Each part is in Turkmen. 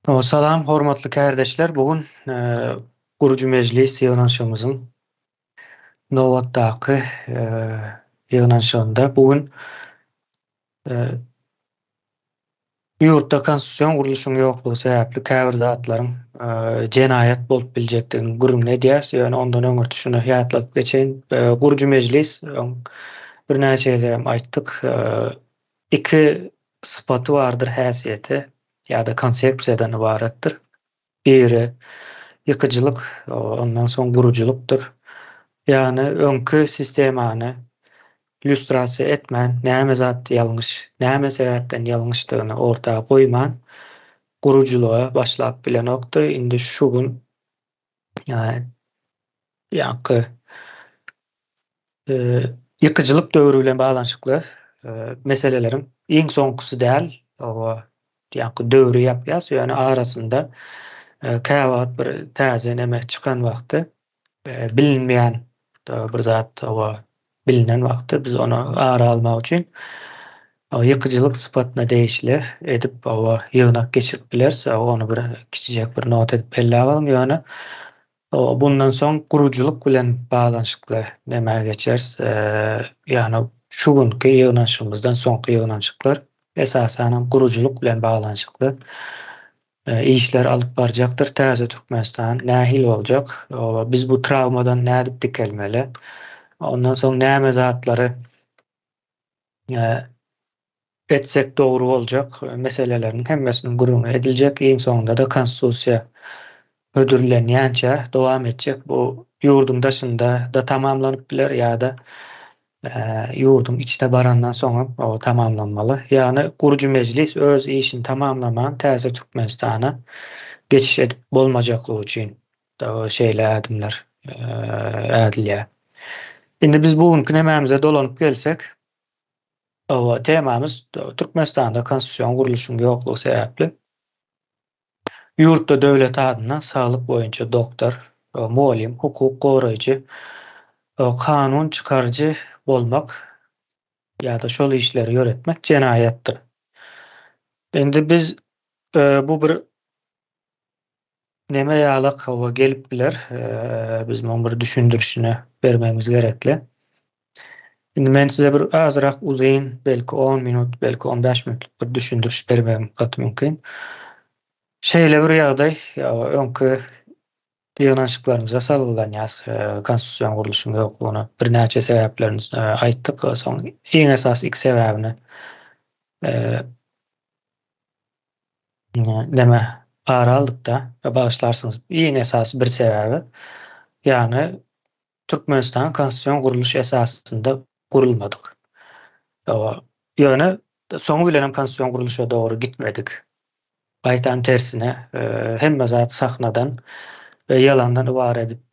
Salam, hormatly kardeşler. Bugün Gurucu Meclis ýygnaşymyzyň nowatdaky ýygnaşygynda bugün ýurtda konstitusiýon guruluşynyň ýoklugy sebäpli käbir zatlaryň jenaýat bolup biljekdigini gürrüň edýäs. Ýöne ondan öňürti şunu ýatlatyp geçeýin. Gurucu Meclis birnäçe ýerde aýtdyk. Iki sypaty bardyr häsiýeti ýa-da konsepsiýadan ibaretdir. Biri ýykyjylyk, ondan soň guruculukdur. Ýani öňkü sistemany illüstrasiýa etmän, näme zat ýalňyş, näme sebäpden ýalňyşdygyny ortaga goýman guruculuğa başlap bilenokdy. Indi şu gün ýa-ni ýykyjylyk döwrü bilen baglanyşykly meseleleriň iň soňkysy däl, ýa-ni döwrü ýapýas, ýöne arasynda käwagt bir täze näme çykan wagty bilinmeýän bir zat, bilinen wagty biz onu ara almak üçin ýykyjylyk sypatyna değişli edip ýygnak geçirip bilers, onu bir kiçijek bir not edip belläp alyň. Ýöne bundan soň guruculuk bilen baglanyşykly näme geçers. Ýani şu günkü ýygnaşymyzdan soňky ýygnaşyklar esasen guruculuk bilen baglanyşykly işler alyp barjakdyr. Täze Türkmenistan nähil boljak? Biz bu travmadan nädip dikelmeli? Ondan soň näme zatlary etsek dogry boljak? Meselelerin hemmesini gurrun ediljek. Iň soňunda da konstitusiýa hödürlenýänçe dowam etjek. Bu ýurdun daşynda da tamamlanyp biler ýa-da ýurdun içine barandan soňra tamamlanmaly. Ýani Gurucu Meclis öz işini tamamlaman täze Türkmenistana geçiş edip bolmajaklygy üçin şeýle adımlar ädilýär. Indi biz bugünkü nämämize dolanyp gelsek, temamız Türkmenistanda konstitusiýon guruluşynyň ýoklugy sebäpli ýurtda döwlet adyna saglyk boýunça doktor, muallim, hukuk goraýjy, kanun çykarjy bolmak ýa-da şol işleri ýöretmek jenaýatdyr. Indi biz bu bir näme ýalyk gelip biler, biz muňa bir düşündürişini bermemiz gerekli. Indi men size bir azyrak uzaýyn, belki 10 minut, belki 15 minutlyk bir düşündürüş bermegim gat mümkin. Şeýle bir ýagdaý, öňkü ýygnaşyklarymyza salgylanýas konstitusiýon guruluşynyň ýoklugyny birnäçe sebäplerini aýtdyk. Soň iň esas iki sebäbini näme ara aldykda bagyşlarsyňyz. Iň esas bir sebäbi ýani Türkmenistan konstitusiýon guruluşy esasynda gurulmadyk. Ýöne soňu bilen konstitusiýon guruluşa dogry gitmedik. Baýtan tersine hemme zat sahnadan ve yalandan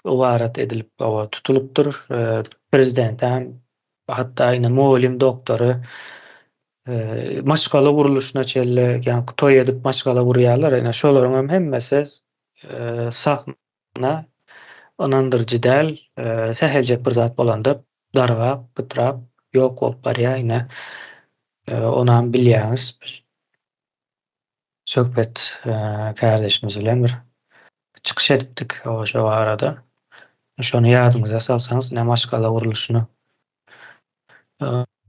ibaret edilip tutulupdur. Prezident hem hatta yine muallim doktoru maşgala guruluşuna çelle, yani toy edip maşgala gurýarlar. Yani şolaryň hemmesi sahna onandyrjy däl, säheljek bir zat bolanda darga, pytrap, ýok bolup barýar. Yine onam bilýäňiz söhbet kardeşimiz bilen bir çıkış etdik şu arada. Şonu ýadyňyza salsaňyz, ne maşgala guruluşyny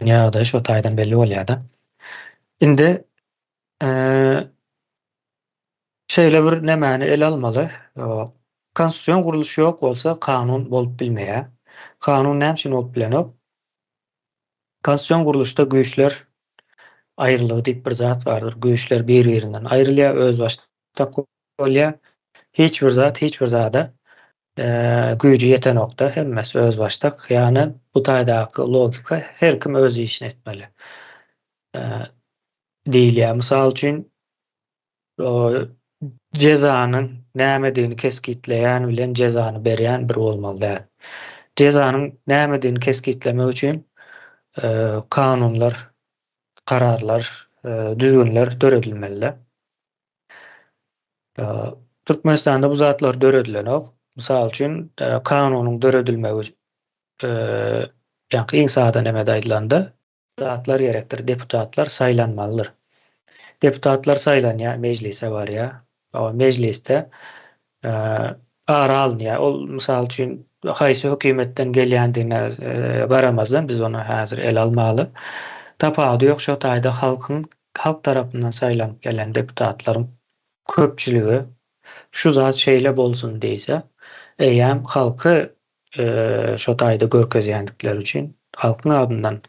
ýa-da şu taýdan belli bolýar-da. Indi şeýle bir nämäni ele almaly. Konstitusiýon guruluşy ýok bolsa kanun bolup bilmeýär. Kanun näme üçin bolup bilenok? Konstitusiýon guruluşda güýçler aýrylygy diýip bir zat bardyr. Güýçler bir-birinden aýrylýar, öz başda bolýar. Hiç bir zada güýji ýeten nokta hemmesi öz başda. Yani bu taýdaky logika her kim öz işini etmeli. Diýilýär. Mysal üçin jezanyň näme keskitleýän bilen jezany berýän bir bolmaly. Jezanyň näme keskitlemek üçin kanunlar, kararlar, düzgünler döredilmeli. Türkmenistanda bu zatlar döredilenok. Mysal üçin kanunyň döredilmegi ýa-ni iň sada näme aýdylanda zatlar gerekdir, deputatlar saýlanmalydyr. Deputatlar saýlanýar, meclise barýar. o mecliste ara alınýar. Ol mysal üçin haýsy hökümetten gelýändigine baramazdan biz onu häzir el almaly. Tapady ýok şo taýda halk tarapyndan saýlanyp gelen deputatlaryň köpçüligi şu zat şeýle bolsun diýse, eýäm halky şo taýda görkezýändikleri üçin, halkyň adyndan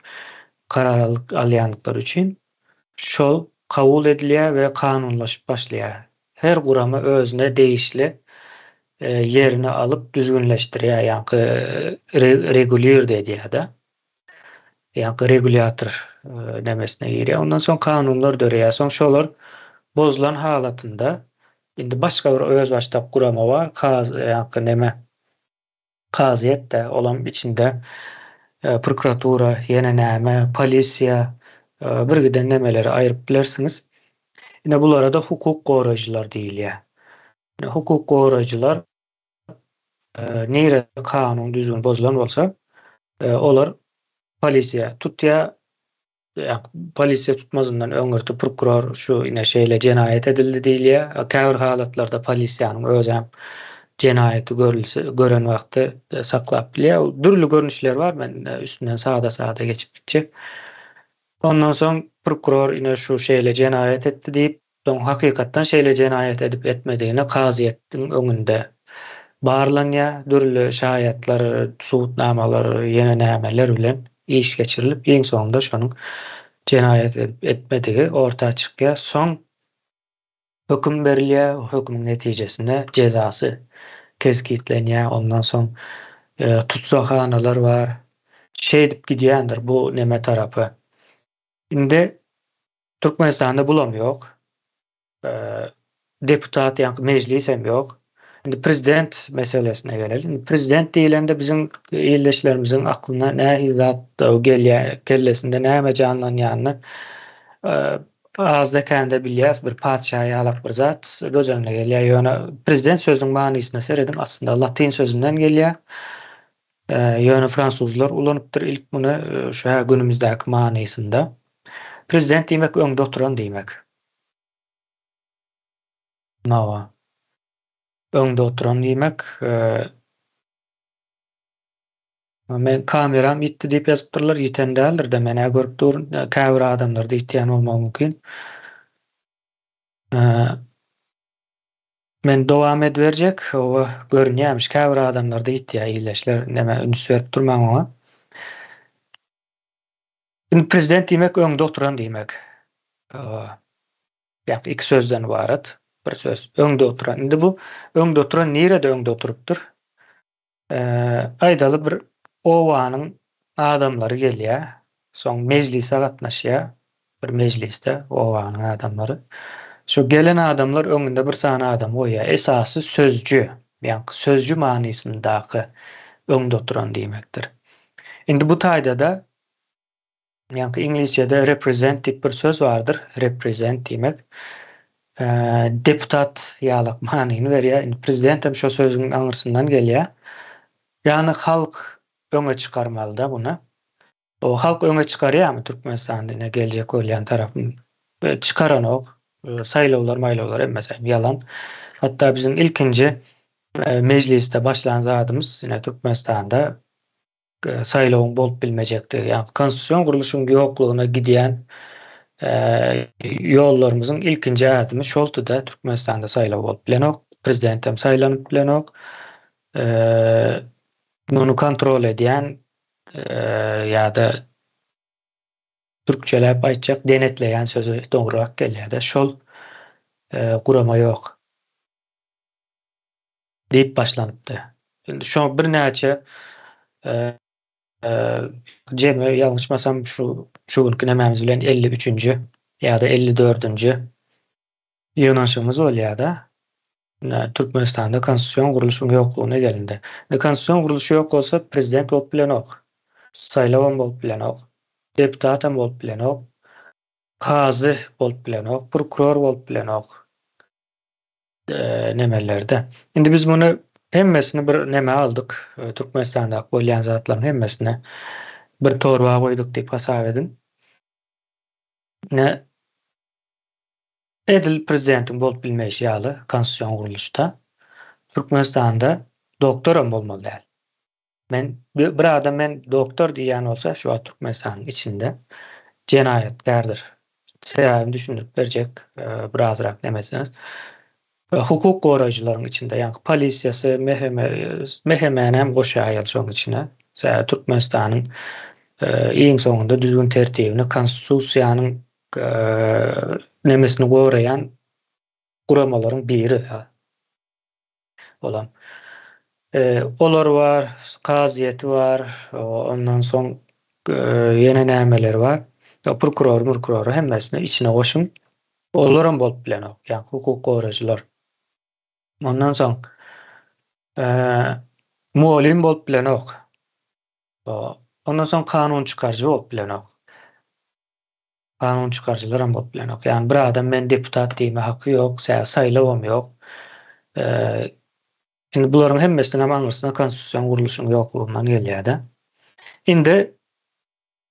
karar alýandykları üçin şol kabul edilýär we kanunlaşyp başlaýar. Her gurama özüne değişli yerini alıp düzgünleştirýär, ýa-ni regulýar diýýär-de. Ýa-ni regulator nemesine girýär. Ondan soň kanunlar dörýär. Soň şolar bozulan halatynda indi başga bir öz başlap gurama bar. Ýa-ni neme kazyet de olam içinde prokuratura, ýene näme, polisiýa, bir giden nemeleri aýryp bilersiňiz. Ine bulara da hukuk goraýjylar diýilýär. Hukuk goraýjylar näre kanun düzgün bozulan bolsa, olar polisiýa tutýar. Polisiýa tutmazyndan öňürti prokuror şu ine şeýle jenaýet edildi diýilýär. Käbir halatlarda polisiýanyň özü hem jenaýeti gören wagty saklap bilýär. Dürli görnüşler bar, men üstünden sada geçip gitjek. Ondan soň prokuror ine şu şeýle jenaýet etdi diýip, soň hakykatdan şeýle jenaýet edip etmedigine kazyetdiň öňünde barlanýar. Dürli şahyatlar, subutnamalar, ýene nämeler bilen iş geçirilip, iň soňunda şonuň jenaýet edip etmedigi ortağa çykýar. Soň höküm berilýär. Hökümüň netijesinde jezasy keskitlenýär. Ondan soň tutsakhanalar bar. Şeýdip gidýändir bu neme tarapy. Indi Türkmenistanda bulam ýok. Deputat ýa-ni mejlis hem ýok. Indi prezident meselesine gelelim. Prezident diýilende biziň ýerleşlerimiziň aklyna näme zat gelýär, kellesinde näme janlanýanyny azda kände bilýäs. Bir padşahy ýalap bir zat gözeline gelýär. Ýöne prezident sözüniň manysyna seredin aslında latin sözünden gelýär. Ýöne fransuzlar ulanypdyr ilk muny şu günümizdäki manysynda. Prezident diýmek öňde oturan diýmek. Nawa. Öňde oturan diýmek. Men kameram ýitdi diýip ýazypdyrlar, ýiten däldir de mene görüp durun. Käbir adamlar da ýitýän bolmagy mümkin. Men dowam edberjek, o görünýärmiş käbir adamlar da ýitýär ýyleşler neme üns berip durmagy ona. Prezident diýmek öňde oturan diýmek. Ýa-ni iki sözden ibaret. Bir söz öňde oturan. Indi bu öňde oturan nerede öňde oturupdyr? Aýdaly bir owanyň adamlary gelýär. Soň mejlise gatnaşýar. Bir mejliste owanyň adamlary. Şu gelen adamlar öňünde bir sana adam goýýar. Esasy sözcü. Ýa-ni sözcü manysyndaky öňde oturan diýmekdir. Indi bu taýda da ýa-ni inglizçede represent diýip bir söz bardyr. Represent diýmek. Deputat ýalyk manyny berýär. Indi prezident hem şo sözüň aňyrsyndan gelýär. Ýani halk öňe çykarmaly da buna. O halk öňe çykarýarmy Türkmenistanda ine geljek bolýan tarapyn? Çykaran ok. Saýlawlar emmesem yalan. Hatta bizim ilkinci mecliste başlayan zatymız ine Türkmenistanda saýlawyň bolup bilmejekdi. Ýa-ni konstitusiýon guruluşynyň ýoklugyna gidýän ýollarymyzyň ilkinji adymy şoltuda Türkmenistanda saýlaw bolup bilen ok. Prezident hem saýlanyp bilen ok. Muny kontrol edýän ýa-da türkçelep aýtjak denetleýän sözü dogrurak gelýär-de şol gurama ýok diýip başlanypdy. Şimdi şo bir näçe jeme ýalňyşmasam şu günkü nämämiz bilen 53-nji ýa-da 54-nji ýynaşymyz bolýar-da. Türkmenistanda konstitusiýon guruluşynyň ýoklugyna gelindi. Konstitusiýon guruluşy ýok bolsa prezident bolup bilen ok. Saýlawan bolup bilen ok. Deputat hem bolup bilen ok. Kazy bolup bilen ok. Prokuror bolup bilen ok. Nemelerde. Indi biz bunu hemmesini bir neme aldyk. Türkmenistanda bolýan zatlaryň hemmesini bir torba goýduk diýip hasap edin. edil prezidentin bolup bilmeji ýaly konstitusiýon guruluşda Türkmenistanda doktoram bolmaly däl. Bir adam men doktor diýen bolsa şu Türkmenistanyň içinde jenaýatgardyr. Sebäbini düşündirip berjek birazrak demeseniz. Hukuk goraýjylaryň içinde ýani polisiýasy, mehemen hem goşaýyl şoň içine. Türkmenistanyň iň soňunda düzgün tertibini konstitusiýanyň nemesini goraýan guramalaryň biri bolan. Olar bar, kaziýeti bar, ondan soň ýene nämeler bar. Prokuror hemmesini içine goşuň. Olaram bolup bilenok, ýani hukuk goraýjylar. Ondan soň muallim bolup bilenok. Ondan soň kanun çykarjy bolup bilenok. Kanun çykarjylar hem bolup bilenok. Ýani bir adam men deputat diýme haky ýok, saýlawam ýok. Indi bularyň hemmesini hem aňyrsynda konstitusiýa guruluşynyň ýoklugundan gelýär-de. Indi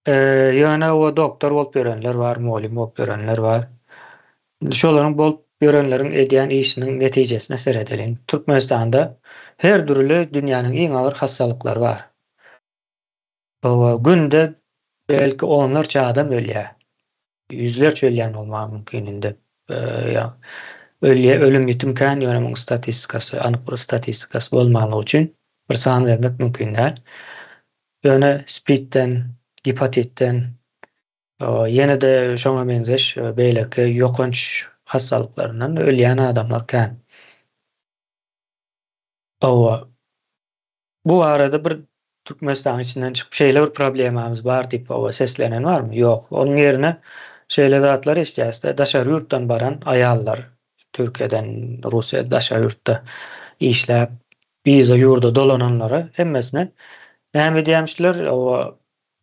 ýöne o doktor bolup görenler bar, muallim bolup görenler bar. Şolaryň bolup görenleriň edýän işiniň netijesine seredeliň. Türkmenistanda her türlü dünýäniň iň agyr hastalyklary bar. Günde belki onlarca adam ölýär. Yüzlerce ölýän bolmagy mümkin indi. Ölüm ýetimkän ýönemin statistikasy, anyk bir statistikasy bolmagy üçin bir san vermek mümkin däl. Ýöne spidden, hepatitden, ýene de şoňa benzeş beýleki ýokunç hastalıklarından ölýän adamlar kän. Bu arada bir Türkmenistan içinden çıkıp şeýle bir problemimiz bar diýip seslenen barmy? Ýok. Onuň ýerine şeýle zatlar eşdäsde daşary ýurtdan baran aýallar, Türkiýeden, Russiýa daşary ýurtda işläp, bize ýurda dolananlara hemmesine näme diýýärmişler?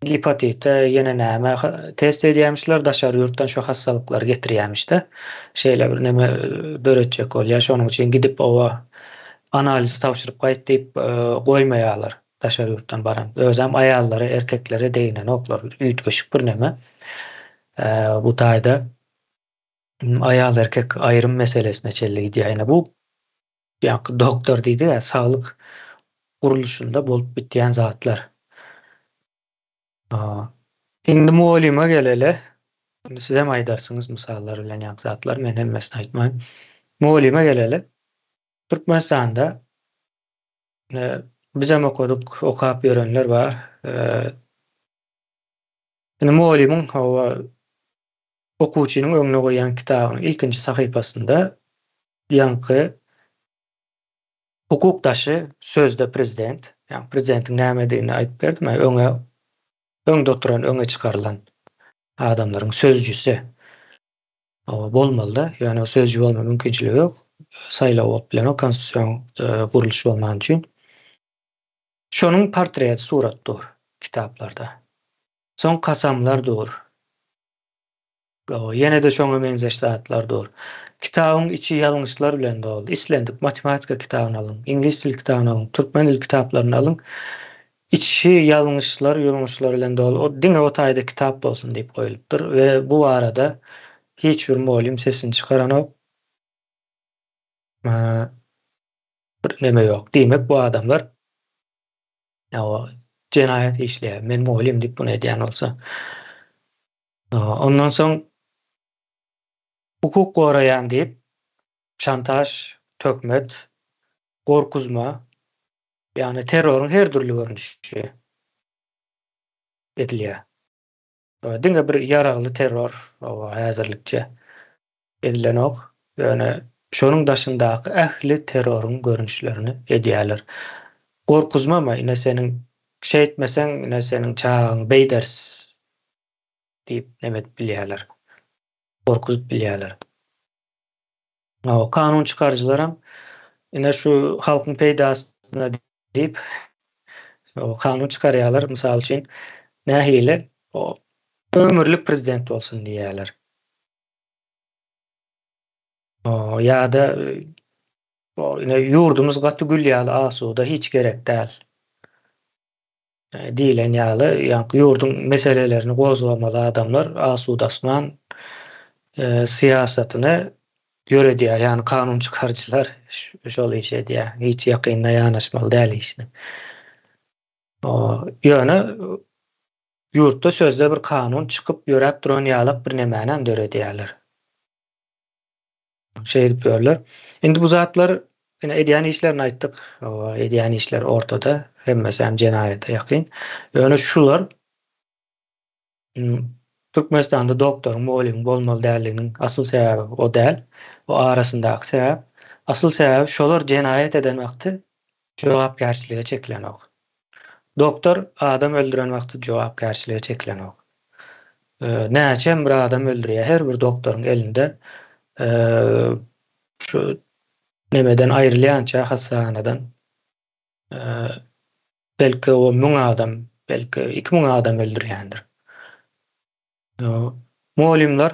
Hepatite ýene näme test edýärmişler, daşary ýurtdan şu hastalyklary getirýärmişde. Şeýle bir näme döretjek bolýar, şonuň üçin gidip analiz tapşyryp gaýt diýip goýmaýarlar daşary ýurtdan baran. Özem aýallary, erkeklere deýinen oklar, üýtgeşik bir näme. Bu taýda aýal erkek aýrym meselesine çelli gidýär. Ýani bu ýa doktor diýdi, saglyk guruluşunda bolup bitýän zatlar. Indi muallime gelele. Siz hem aýdarsyňyz misallar bilen ýa zatlar, men hemmesini aýtmaýyn. Muallime gelele. Türkmenistanda biz hem okuduk, okap görenler var. Muallimiň okuwçynyň öňüne goýan kitabynyň ilkinji sahypasynda ýanky hukukdaşy sözde prezident, ýani prezidentiň näme diýini aýdyp berdim. Öňde oturan, öňe çykarylan adamlaryň sözjüsi bolmaly. Ýani o sözjü bolma mümkinçiligi ýok. Saýlaw bolup bilen o konstitusiýa guruluşy bolmagy üçin. Şonuň portreti suratdyr kitaplarda. Soň kasamlar dur. Ýene de şoňa benzeş zatlar dur. Kitabyň içi ýalňyşlar bilen dolu. İslendik matematika kitabyny alın, ingliz dil kitabyny alın, türkmen dil kitaplaryny alın. İçi ýalňyşlar bilen dolu. O diňe o taýda kitap bolsun diýip goýulypdyr we bu arada hiç bir muallim sesini çykaran ok. Bir neme ýok. Demek bu adamlar jenaýat işleýär. Men muallim diýip bunu edýän bolsa. Ondan soň hukuk goraýan diýip şantaj, tökmet, gorkuzma, ýani terroryň her türlü görnüşi edilýär. Diňe bir ýaragly terror häzirlikçe edilen ok. Ýani şonuň daşyndaky ähli terroryň görnüşlerini edýärler. Gorkuzmama, ine seniň şeýtmeseň, ine seniň çağıň beýders diýip nemet bilýärler. Gorkuzup bilýärler. Kanun çykarjylaram ine şu halkyň peýdasyna diýip kanun çykarýarlar. Mysal üçin nähili ömürlük prezident bolsun diýärler. Ýa-da ýurdumyz gaty gül ýaly asuda hiç gerek däl. Diýilen ýaly ýurduň meselelerini gozlamaly adamlar asudasman siýasatyny göre diye yani kanun çıkarıcılar şol işe diye hiç yakınına yanaşmalı değil işte. O yani yurtta sözde bir kanun çıkıp yörep duran ýalyk bir nemänem döre diýerler. Şey diýerler. Indi bu zatlar edýän işlerini aýtdyk. O edýän işler ortada. Hemmesi hem jenayete ýakyn. Yani şular Türkmenistanda doktor, muallim bolmaly däldiginiň asyl sebäbi o däl. O arasyndaky sebäp. Asyl sebäbi şolar jenayet eden wagty jogapkärçilige çekilenok. Doktor adam öldüren wagty jogapkärçilige çekilenok. Näçe bir adam öldürýär. Her bir doktoryň elinde şu nemeden aýrylýança hasanadan belki o 1000 adam, belki 2000 adam öldürýändir. Muallimler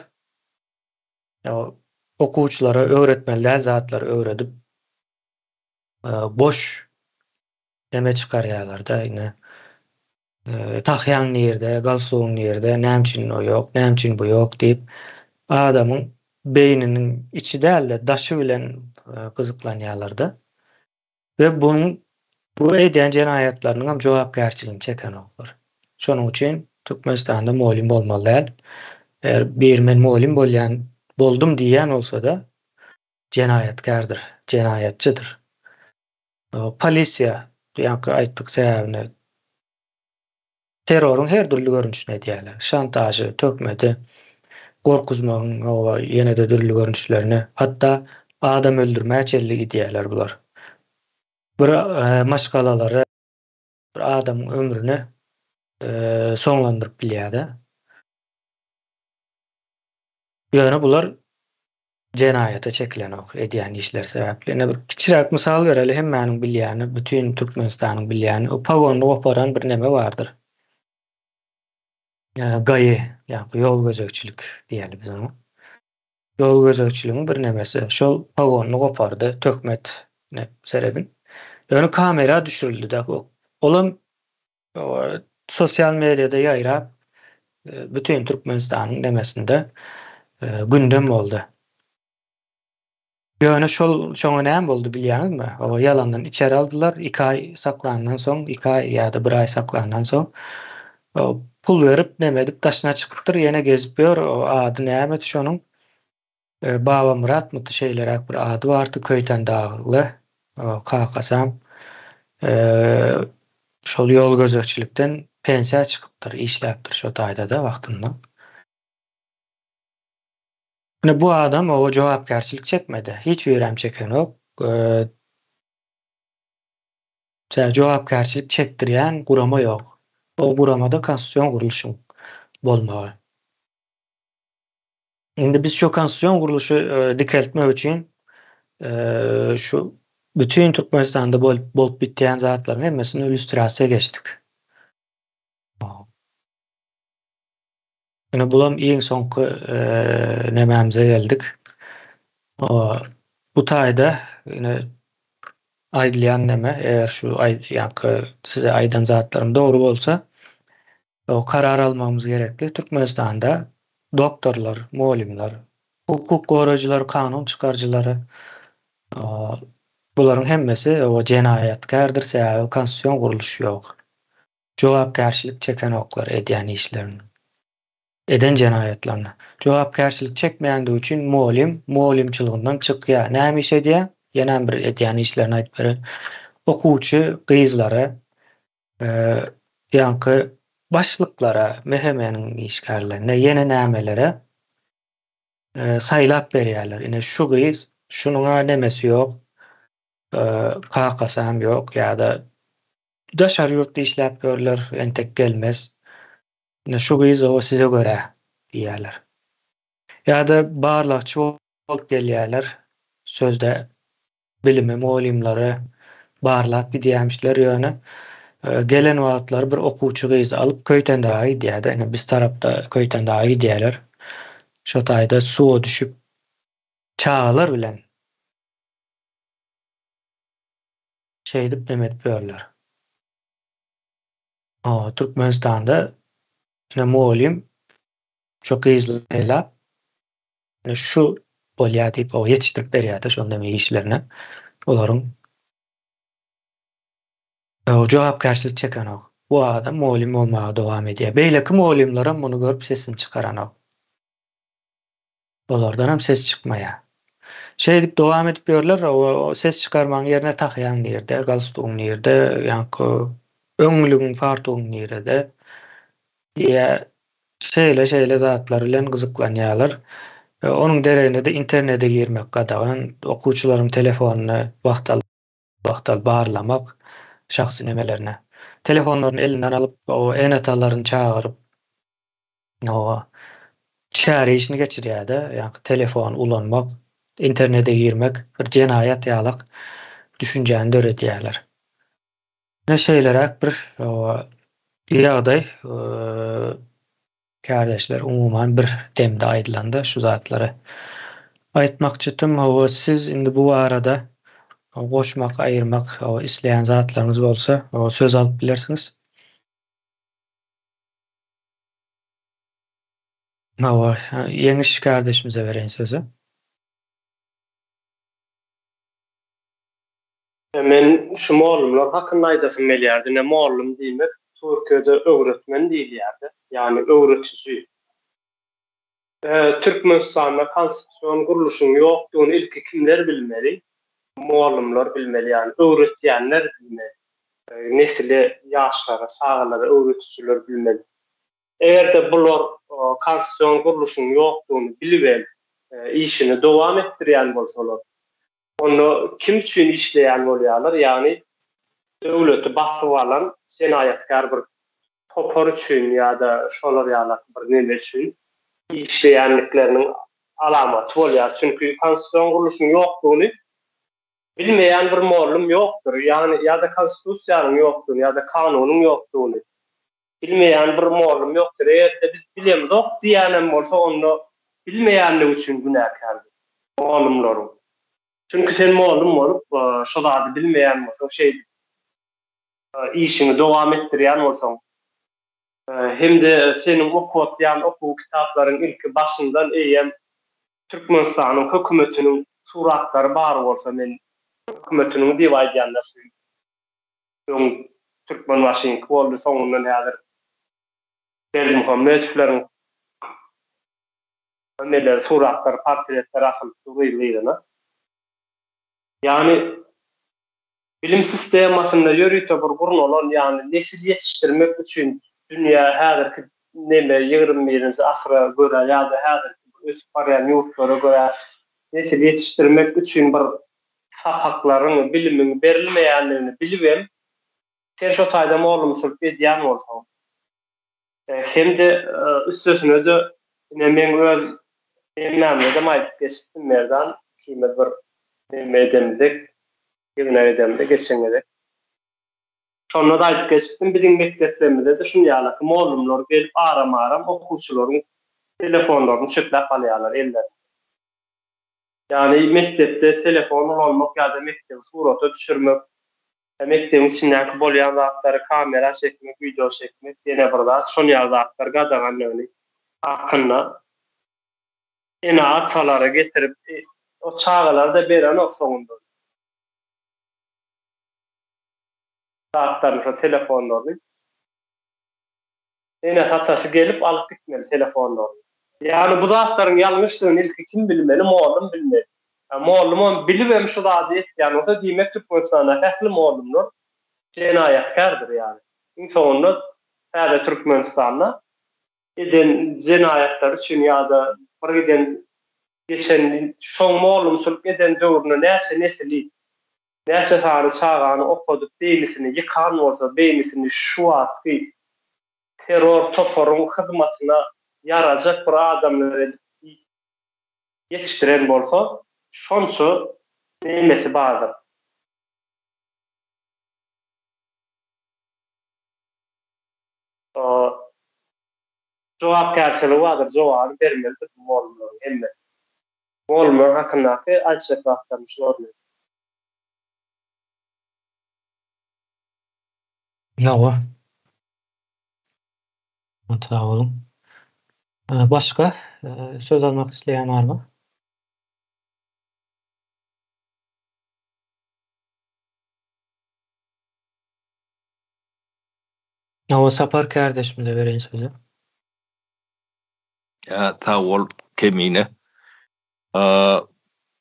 okuwçylara öwretmenler zatlar öwredip boş neme çykarýarlar-da ine tahýan ýerde, galsugyň ýerde nämçin o ýok, nämçin bu ýok diýip adamyň beýniniň içi däl de daşy bilen gyzyklanýarlar-da we bu edýän jenayatlarynyň hem jogapkärçiligini çeken oklar. Şonuň üçin Türkmenistanda muallim bolmaly däl. Eğer bir men muallim boldum diýen bolsa-da jenayatkärdir, jenayatçydyr. Polisiýa ýa-ni aýtdyk sebäbine terroryň her türlü görünüşine diýerler. Şantajy, tökmedi, gorkuzmagyň ýene-de türlü görünüşlerini, hatda adam öldürmäçelligi diýerler bular. Bir maşgalalary bir adamyň ömrüni soňlandyryp bilýär-de. Ýöne bular jenayete çekilen edýän işler sebäpli. Bir kiçiräk mysal bereli hemmäniň bilýäni, bütün Türkmenistanyň bilýäni o pagony goparan bir neme bardyr. Gaýy, ýa-ni ýol gözekçilik diýeli biz onu. Ýol gözekçiligiň bir nemesi. Şol pagony gopardy, tökmet seredin. Ýöne kamera düşürildi-de. Olam sosial mediada ýaýrap bütün Türkmenistanyň nemesinde gündem boldy. Ýöne şoňa näme boldy bilýäňizmi? O ýalandan içeri aldylar. 2 aý saklanandan soň, 2 aý ýa-da 1 aý saklanandan soň pul berip neme dip daşyna çykypdyr, ýene gezip ýör. O ady näme şonuň? Baba Murat mı şeylerek bir ady bardy, Köýten dagly. Kakasam şol ýol gözekçilikden pensiýa çykypdyr, işläpdir şo taýda da wagtynda. Bu adam o jogapkärçilik çekmedi. Hiç verem çeken ok. Jogapkärçilik çekdirýän gurama ýok. O guramada konstitusiýon guruluşy bolmaly. Indi biz şu konstitusiýon guruluşy dikeltmek üçin şu bütün Türkmenistanda bolup bitýän zatlaryň hemmesini illüstrasiýa geçdik. Ine bulam iň soňky nemämize geldik. Bu taýda ine aýdylýan neme, eger şu ýa-ni size aýdan zatlarym dogry bolsa, o karar almamız gerekli. Türkmenistanda doktorlar, muallimler, hukuk goraýjylary, kanun çykarjylary bularyň hemmesi o jenayatkärdir, sebäbi konstitusiýon guruluşy ýok. Jogapkärçilik çeken oklar edýän işlerini. Eden jenayatlaryny. Jogapkärçilik çekmeýändigi üçin muallimçylygyndan çykýar. Näme iş edýär? Ýene bir edýän işlerini aýdyp beren. Okuwçy gyzlara ýa-ni başlyklara, mehemeniň işgärlerine, ýene nämelere saýlap berýärler. Ine şu gyz, şunuňa nemesi ýok, kakasam ýok ýa-da daşar ýurtda işläp görler, entek gelmez. Ine şu gyz o size göre diýerler. Ýa-da barlykçy bolup gelýärler. Sözde bilimi, muallimlary barlap gidýärmişler ýöne. Gelen wagtlar bir okuwçy gyzy alyp Köýten dagy diýär. Biz tarapda Köýten dagy diýerler. Şo taýda suwa düşüp çağlar bilen şey dip demet berler. Türkmenistanda muallim şo gyzlap şu bolýar diýip o ýetişdirip berýär-de şol demek işlerine. Olaryň jogapkärçilik çeken o. Bu adam molim bolmaga dowam edýär. Beýleki molimlaram muny görüp sesini çykaran o. Olardan hem ses çykmaýar. Şey dip dowam edip ýörler, o ses çykarmaň ýerine takýan ýerde, galstugyň ýerde, ýa-ni öňlügiň fartugyň ýerinde ýa şeýle zatlar bilen gyzyklanýarlar. Onuň deregine de internete girmek gadagan, okuwçylaryň telefonuny wagtal barlamak şahsy nemelerine. Telefonlaryny elinden alyp, o enatalaryny çagyryp, o çäre işini geçirýär-de, ýa-ni telefon ulanmak, internete girmek bir jenaýat ýalyk düşünjäni döredýärler. Ne şeýlerek bir ýagdaý kardeşler umuman bir demde aýdylandy şu zatlary. Aýtmakçydym, siz indi bu arada goşmak, aýyrmak, isleýän zatlaryňyz bolsa, söz alyp bilersiňiz. Ýeňiş kardeşimize bereň sözü. Men şu mollumlar hakynda aýdasym gelýärdi. Ne mollum diýmek, Türkiýede öwretmen diýilýärdi. Ýani öwretçi. Türkmenistanda konstitusiýon guruluşynyň ýokdugyny ilki kimler bilmeli? Mollumlar bilmeli, ýani öwretýänler bilmeli. Nesili ýaşlara, çağlara öwretçiler bilmeli. Eger bular konstitusiýon guruluşynyň ýokdugyny bilip işini dowam etdirýän bolsalar, onu kim üçin işleýän bolýarlar? Ýani döwleti basyp alan jenaýatkar bir topar üçin ýa-da şolar ýaly bir neme üçin işleýänlikleriniň alamaty bolýar. Çünki konstitusiýon guruluşynyň ýokdugyny bilmeýän bir mollum ýokdur. Ýani ýa-da konstitusiýanyň ýokdugyny ýa-da kanunyň ýokdugyny bilmeýän bir mollum ýokdur. Eger biz bilemiz ok diýänem bolsa, onu bilmeýänlik üçin günäkärdir mollumlaryň. Çünki sen mollum bolup şolary bilmeýän bolsa, şey işini dowam etdirýän bolsaň, hem de seniň okuwatýan okuw kitaplaryň ilki başyndan eýem Türkmenistanyň hökümetiniň suratlary bar bolsa, men hökümetiniň diýip aýdýanlar Türkmen Washington boldy soňundan häzir Berdimuhammedowyň neler suratlar, portretler asylyp durýardyna. Ýani bilim sistemasynda ýörüýte bir gurun olan, ýani nesil ýetişdirmek üçin dünýä häzirki neme 21-nji asyra görä ýa-da häzirki ösüp barýan ýurtlara görä nesil ýetişdirmek üçin bir sapaklaryň, bilimiň berilmeýänligini bilibem, sen şo taýda mollumçylyk edýän bolsaň, hem de üstesine de men öz emnämde de aýdyp geçdim merdan, kime bir neme edemdik, edemde geçeňede. Şonu da aýdyp geçdim, biziň mekdeplerimizde de şunu ýaly, mollumlar gelip aram okuwçylaryň telefonlaryny çöplep alýarlar eller. Ýani mekdepde telefon almak ýa-da mekdep surata düşürmek, mekdebin içindäki bolýan zatlary kamera çekmek, video çekmek, ýene bir zat, şonu ýazatlar gazaganlygyny akynna ena atalara getirip o çağalarda beren o soňunda. Zatlar şu telefonlaryny ena hatasy gelip alyp gitmeli telefonlaryny. Ýani bu zatlaryň ýalňyşlygyny ilki kim bilmeli? Mollum bilmeli. Mollum bilibem şu zady etýän bolsa, diýmek Türkmenistanda häkli mollumlar jenaýatkardyr ýani. Iň soňunda häzir Türkmenistanda eden jenaýatlar üçin ýa-da bir eden geçen şoň mollumçylyk eden döwrüne näçe nesili, näçe sany çağany okudyp beýnisini ýykan bolsa, beýnisini şu atky terror toparyň hyzmatyna yarajak bir adamlary ýetişdiren bolsa, şonçu nemesi bardyr. Jogapkärçiligi bardyr, jogaby bermeli mollumlar. Emme mollumlar hakyndaky açyk wagtlarymyz. Ýa-wa. Sağ olun. Başka söz almak isteyen var mı? O Sapar kardeşimle vereyim sözü. Ya ta ol kemine.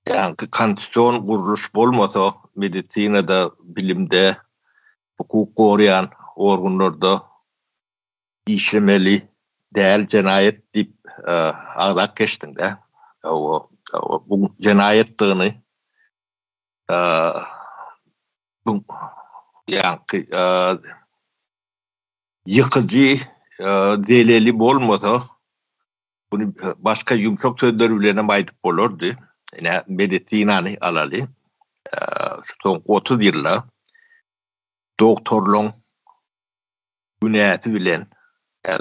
Yani konstitüsyon kuruluş bolmasa medisinada, bilimde, hukuk koruyan organlarda işlemeli değer cenayet dip ağdak geçtin de. Bu cenayetliğini bu yani yıkıcı delili bolmasa bunu başka yumuşak sözler bilen aytıp bolurdu. Yani medisinani alalı. Son 30 yılla doktorluğun günahı bilen,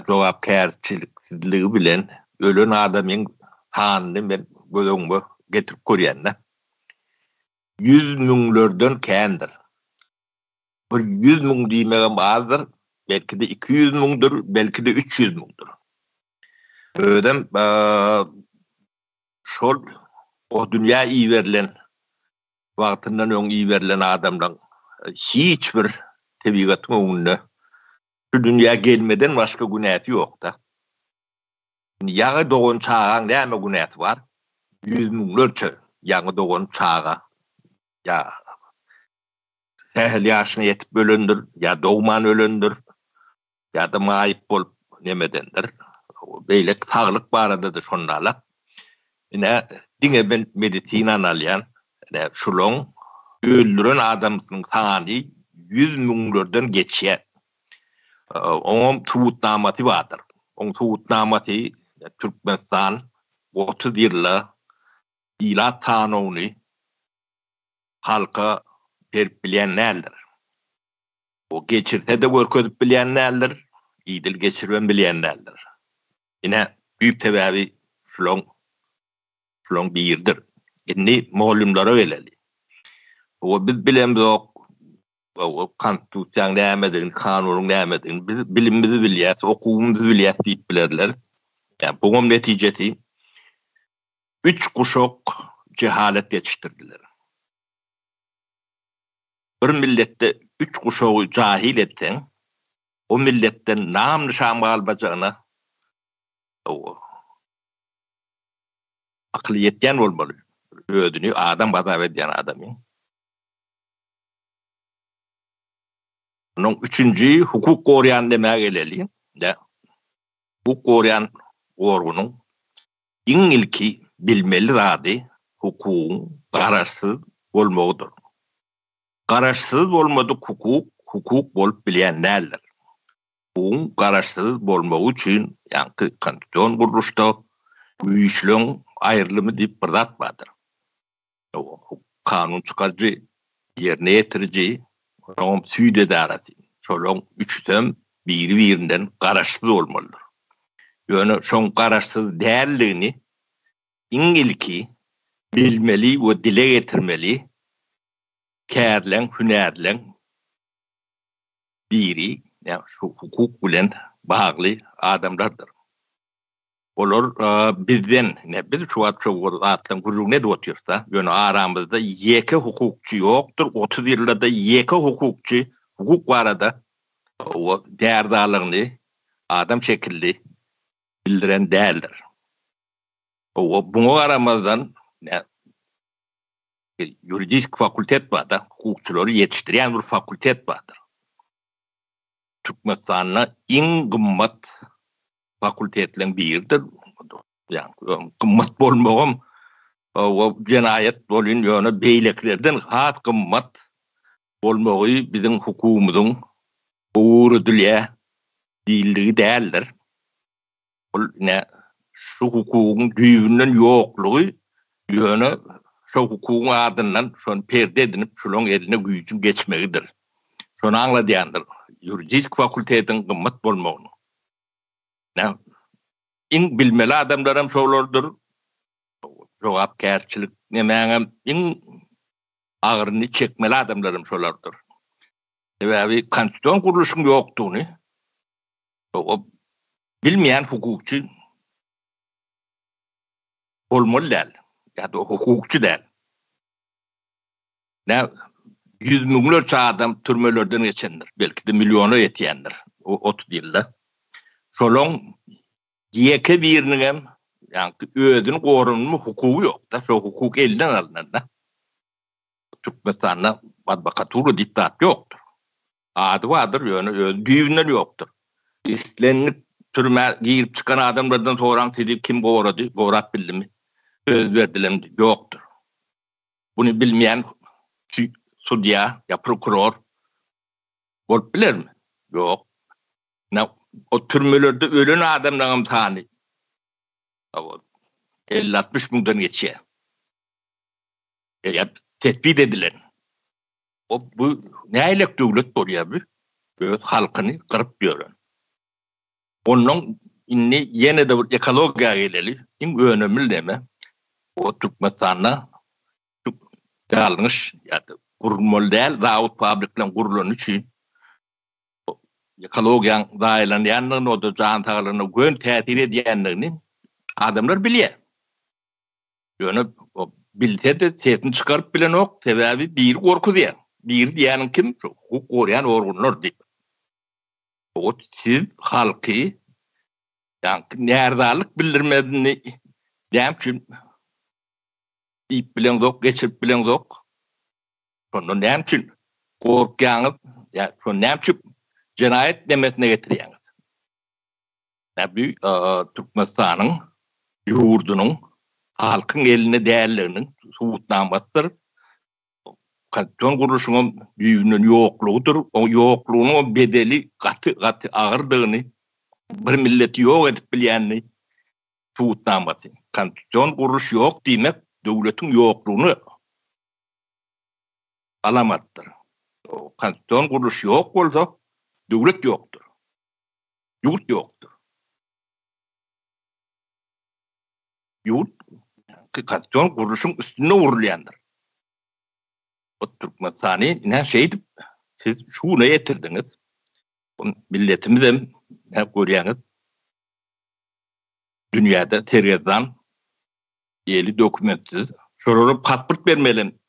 cevapkarçılığı bilen ölen adamın tanını ben gözüme getirip koruyanlar. 100 milyonlardan kendir. Bir 100 milyon diýmegem azdır. Belki de 200 milyondur, belki de 300 milyondur. Ödem şol o dünya iyi verilen wagtyndan öň iyi verilen adamdan hiç bir tebigatın öňünde şu dünya gelmeden başka günahı yok da. Yağı doğun çağın näme günahı var? 100 milyonlarca yağı doğun çağa. Ya ehli yaşına yetip ölündür, ya doğman ölündür, ya da mayip bolup nemedendir. Beýle sağlık baradadır şonlarla. Ine diňe ben medisinan alýan, şulon öldüren adamsyň sany 100 milyonlardan geçýär. Oňam tuğutnamaty bardyr. Oň tuğutnamaty Türkmenistan 30 ýylla ila tanuny halka berip bilýänlerdir. O geçirse de görkezip bilýänlerdir, iýdil geçirben bilýänlerdir. Ine büyük tebebi şulon birdir. Indi muallimlere geleli. O biz bilemez o konstitüsiýon nämedir, kanunyň nämedir, biz bilimimizi bilýäs, okuwumuzy bilýäs diýip bilerler. Yani buňam netijeti 3 kuşak cehalet yetiştirdiler. Bir millette 3 kuşağı cahil etsen, o milletten nam nişan albacagyna akly yetgen bolmaly. Ödünü adam badab edýän adamy. Onun üçüncü hukuk koruyan demek geleli. Hukuk koruyan orgunun ilki bilmeli radi hukukun garaşsız bolmagydyr. Garaşsız bolmadyk hukuk bolup bilýän nädir? Hukuk garaşsız bolmagy üçin ýa-ni konstitüsiýon guruluşda güýçlüň aýrylymy diýip bir zat bardyr. Kanun çykarjy, ýerine ýetirji, oňam süýde daraty. Şolong üçtem biri-birinden garaşsız bolmalydyr. Ýöne şoň garaşsız dälligini ilki bilmeli we dile getirmeli kärleň, hünärleň biri, ýa şu hukuk bilen bagly adamlardyr. Olar bizden, biz şu atlan gurrun ne dotýarsa, ýöne aramyzda ýeke hukukçy ýokdur. 30 ýylda ýeke hukukçy, hukuk barada o därdalygyny adam şekilli bildiren däldir. O buňa aramazdan juridik fakultet barda, hukukçylary ýetişdirýän bir fakultet bardyr. Türkmenistanyň iň gymmat fakultetlerin biridir. Yani gymmat bolmagam o cenayet bolýan ýöne beýleklerden hat gymmat bolmagy biziň hukukumyzyň öwrüdilýä diýildigi däldir. Ol şu hukukun düýbünden ýoklugy ýöne şu hukukun adyndan şonu perde edinip şolong eline güýçün geçmegidir. Şonu anladýandyr. Juridik fakultetiň gymmat bolmagyny. İň bilmeli adamlarım şolardyr. Jogapkärçilik nemäňem iň agyryny çekmeli adamlarım şolardyr. Sebäbi konstitüsiýon guruluşyň ýokdugyny o bilmeýän hukukçy bolmaly däl. Ya da hukukçy däl. 100 milyonlarca adam türmelerden geçendir. Belki de milyona yetýändir. 30 ýylda. Şolong ýeke biriniň hem ýa-ni özüni gorunma hukuky ýok da, şo hukuk elden alınanda. Türkmenistan'da advokaturu diktat ýokdur. Ady bardyr, ýöne öz düýünden ýokdur. İslenip türme girip çıkan adamlardan soran tedi kim gorady, gorat bildimi? Söz berdiler ýokdur. Bunu bilmeyen sudya ya prokuror bolup bilermi? Ýok. O türmelerde ölen adamlarım tani. 50-60 müňden geçýär. Tetbit edilen. Bu näýlek döwlet bolýar bu? Öz halkyny gyryp ýören. Onun inni ýene de ekologiýa geleli. Iň önemli deme. O Türkmenistan'da dalgyş ýa-da gurulmaly däl, rawat fabriklerini gurulan üçin ekologiýaň daýlanýanlygyny, o da jan saglygyny gön täsir edýänligini adamlar bilýär. Ýöne o bilse de sesini çıkarıp bilen ok, sebäbi bir gorku diýär. Bir diýäniň kim? Hukuk gorýan organlar diýip. O siz halky ýa-ni näerdalyk bildirmedini däm üçin ip bilen zok, geçirip bilen zok. Şonda näme üçin gorkýaňyz, ýa şo näme üçin jinayet demetine getirýäňiz. Näbi Türkmenistanyň ýurdunyň halkyň eline dälleriniň subutlanmasydyr. Kanton guruluşynyň düýünden ýoklugydyr. O ýoklugynyň bedeli gaty agyrdygyny, bir milleti ýok edip bilýänini subutlanmasy. Kanton guruluş ýok diýmek döwletiň ýoklugyny alamatdyr. O kanton guruluş ýok bolsa, döwlet ýokdur. Ýurt ýokdur. Ýurt kanton guruluşyň üstüne urulýandyr. O Türkmenistany näme şeýdip, siz şuna ýetirdiňiz. Milletimiz hem görýäňiz. Dünýäde tergizdan ýeli dokumentsiz, şolary pasport bermelen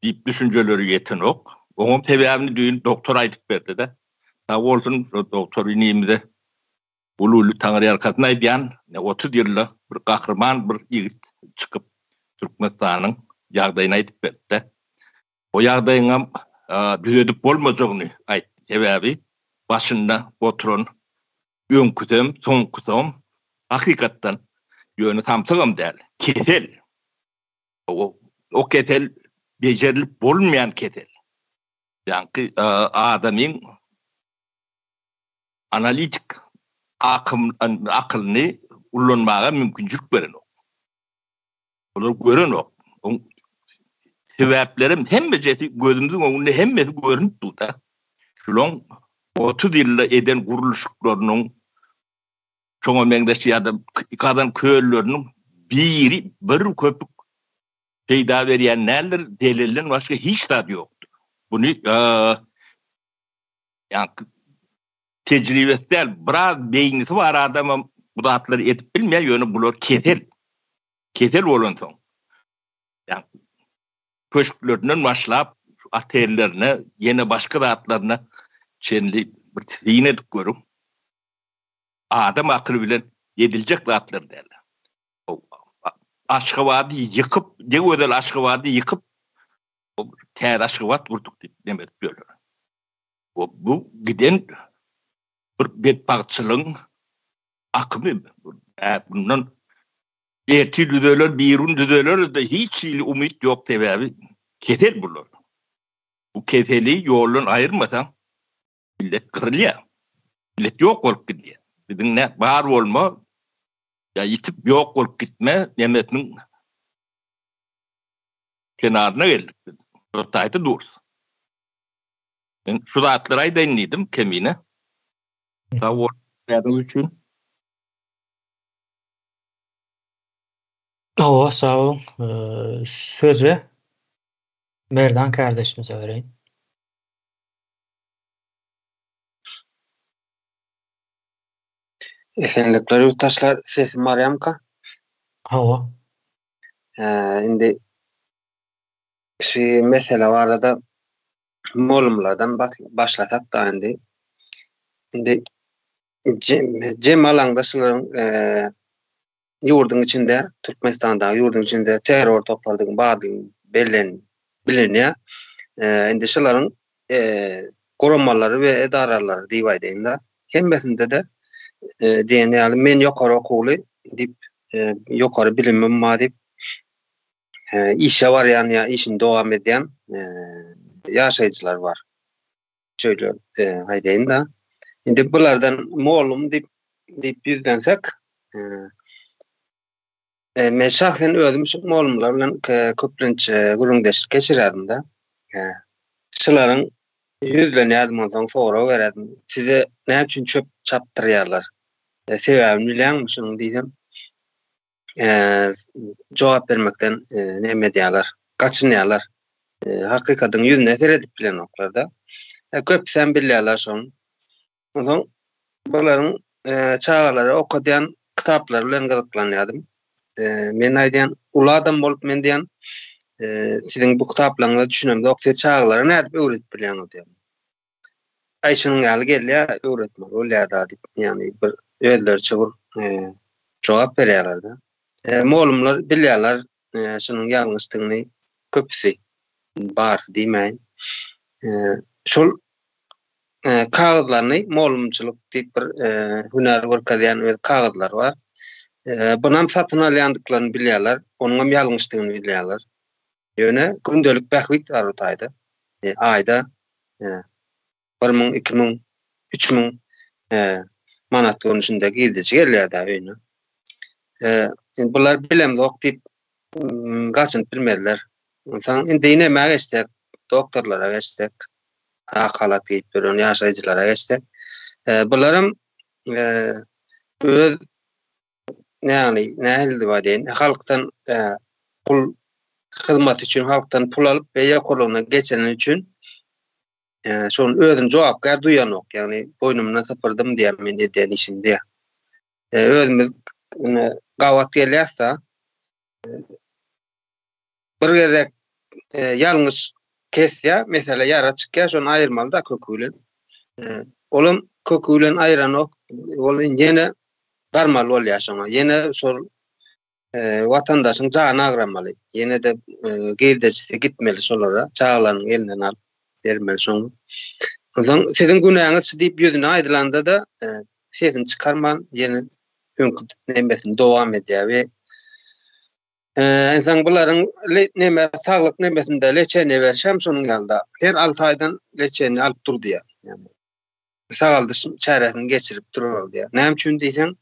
diýip düşünjeleri ýeten ok. Oňun sebäbini düýün doktor aýdyp berdi de. Ta bolsun doktor inimize Ululu Taňry arkasyna aýdýan 30 ýylda bir gahrman bir ýigit çykyp Türkmenistanyň ýagdaýyny aýdyp berdi. O ýagdaýyňam düzedip bolmajagyny aýtdy. Sebäbi başynda oturan öňküsem, soňküsem hakykatdan ýöne tamsygam däl. Ketel. O ketel bejerilip bolmaýan ketel. Ýa-ni adamyň analitik akylyny ullanmaga mümkinçilik beren ok. Olar gören ok. Sebäplerim hemme jeti gözümüziň öňünde hemmesi görünip durda. Şolong 30 ýylda eden guruluşlarynyň çoňa meňdeşi ýa-da ikadan köýleriniň biri bir köpük peýda berýän näler delilden başga hiç zat ýokdur. Bunu ýa tecrübesi däl, biraz beýnisi bar adamam bu zatlary etip bilmeýär, ýöne bular ketel bolan soň. Ýa köşklerinden başlap aterlerine, yine başka zatlaryna çenli bir tiýin edip görüp adam akyly bilen yediljek zatlar derler. Aşgabatı yıkıp, degödel Aşgabatı yıkıp tär Aşgabat gurduk diýip demek diýerler. Bu giden bir betpagçylygyň akymy. Bundan erti düzeler, birun düzeler de hiç umut ýok sebäbi ketel bular. Bu keteli ýoldan aýyrmasaň millet kırılýar. Millet ýok bolup gidýär. Biziň ne bar bolma ya yitip ýok bolup gitme nemetiniň kenaryna geldik. Ortaýda durs. Ben şu zatlary aýdaýdynym kemine. Sawol berdiň üçin. Sağ olun. Sözü Merdan kardeşimize vereyim. Esenlikler yurttaşlar, sesim Maryamka. Indi mesele barada molumlardan başlatak da indi. indi Cem alandaşylaryň ýurdun içinde, Türkmenistanda ýurdun içinde terror toplaryň badyny bilenýär. Indi şolaryň goramalary we edaralary diýip aýdýanda, hemmesinde de diýeni ýaly men ýokary okuly dip ýokary bilimim bar dip işe barýan ýa işini dowam edýän ýaşaýjylar bar. Şöyle aýdýanda, indi bulardan molum dip ýüzlensek, men şahsen özüm şu molumlar bilen köplençe gürüňdeşik geçirýärdim da. Şolaryň ýüzlenýärdim, ondan sonra berdim. Size näme üçin çöp çapdyrýarlar? Sebäbini bilenmi şunuň diýdim. Jogap bermekden näme diýerler? Gaçynýarlar. Hakykatyn ýüzüne seredip bilen oklarda. Köp sen bilýärler şoň. Ondan bolaryň çağalary okudýan kitaplar bilen gyzyklanýardym. Men aýdýan ula adam bolup men diýen siziň bu kitaplaryňyzy düşünemde okşy çağalary nädip öwretip bilýäňiz diýen. Aýşynyň ýaly gelýär, öwretmek bolýar da diýip, ýani bir özlerçe bir jogap berýärler da. Molumlar bilýärler şunuň ýalňyşdygyny köpüsi bar diýmeýin. Şol kağıtlarını molumçylyk diýip bir hüner görkezýän öz kağıtlar bar. Bunam satyn alýandyklaryny bilýärler, onuň ýalňyşdygyny bilýärler. Ýöne gündelik bähwit arutaýdy. Aýda 1000, 2000, 3000 manat görünüşinde gidici gelýär da öýüne. Bular bilemdok diýip gaçynyp bilmediler. Ondan indi näme geçsek, doktorlara geçsek, akalat diýip bilen ýaşaýjylara geçsek, bularym öz nähili diýen halkdan pul hyzmat üçin halkdan pul alyp beýa kolugyna geçen üçin şol özüm jogapkar duýanok, ýagny boynumdan sapırdym diýen men edýän işimde. Özümiz gawat gelýärse bir gezek ýalňyş kesýär, mesela ýara çykýar, şonu aýyrmaly da kökülen. Olum kökülen aýranok, ol ýene garmal bolýar şoňa. Ýene şol watandaşyň jany agramaly. Ýene de girdejisi gitmeli şolara, çağlaryň elinden alyp bermeli şoňa. Ondan siziň günäňiz diýip ýüzüne aýdylanda da sesini çykarman, ýene öňkü nemesini dowam edýär we insan bularyň näme saglyk nemesinde leçeni berşem şonuň ýalda her 6 aýdan leçeni alyp durdy ýa. Yani sagaldyşym çäresini geçirip durar diýär. Näme üçin diýsen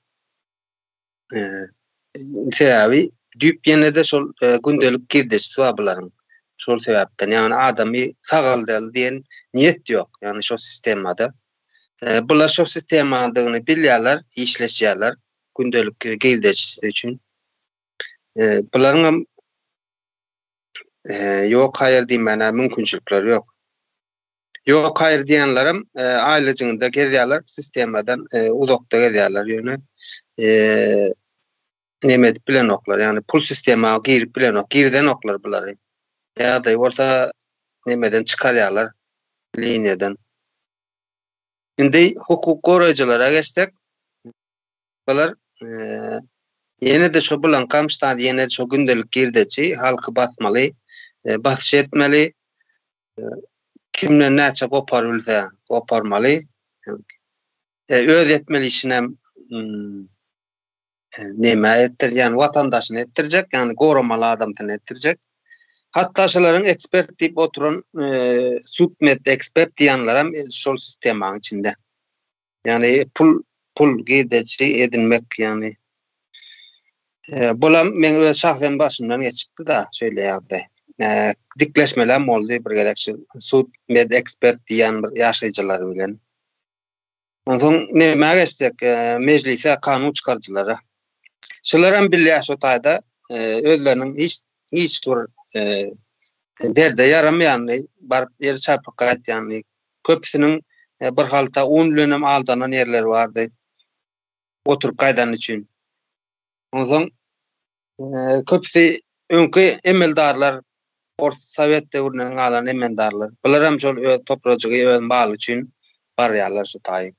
sebebi düýp ýene de şol gündelik girdeşi bularyň şol sebäpden, ýani adamy sagaldyl diýen niýet ýok. Ýani şol sistemada bular şol sistemadyny bilýärler, işleşýärler gündelik girdeşi üçin. Bularym ýok haýır diýmene mümkinçilikler ýok. Ýok haýır diýenlerim aýlyjyňda gezýärler, sistemadan uzakda gezýärler ýöne. Näme edip bilen oklar, ýani pul sistema girip bilen ok, girden oklar bulary. Ýa-da bolsa nämeden çykarýarlar, liniýadan. Indi hukuk goraýjylara geçsek, bular ýene de şo bilen kamşdan, ýene de şo gündelik girdeçi halky basmaly, basyş etmeli, kimden näçe gopar bilse goparmaly, öz etmeli işine näme etdirýän watandaşyny etdirjek, ýani goramaly adamdyny etdirjek. Hatta şolaryň ekspert diýip oturan submet ekspert diýenler hem şol sistemaň içinde. Ýani pul gideçi edinmek, ýani bulam men öz şahsen başymdan geçipdi da şöyle dikleşmeler boldy bir gerekçe submet ekspert diýen bir ýaşaýjylar bilen. Ondan näme geçsek, meclise kanun çykarjylara. Şolar hem bilýär şo taýda özleriniň hiç bir derde yaramayan bar yer çarpyk yani köpüsünün bir halta 10 dönem aldanan yerler vardı oturup kaydan için. Ondan köpüsü öňkü emeldarlar Orta Sowet döwründen alan emeldarlar. Bular hem şol topragygy öz baly için barýarlar şu taýy.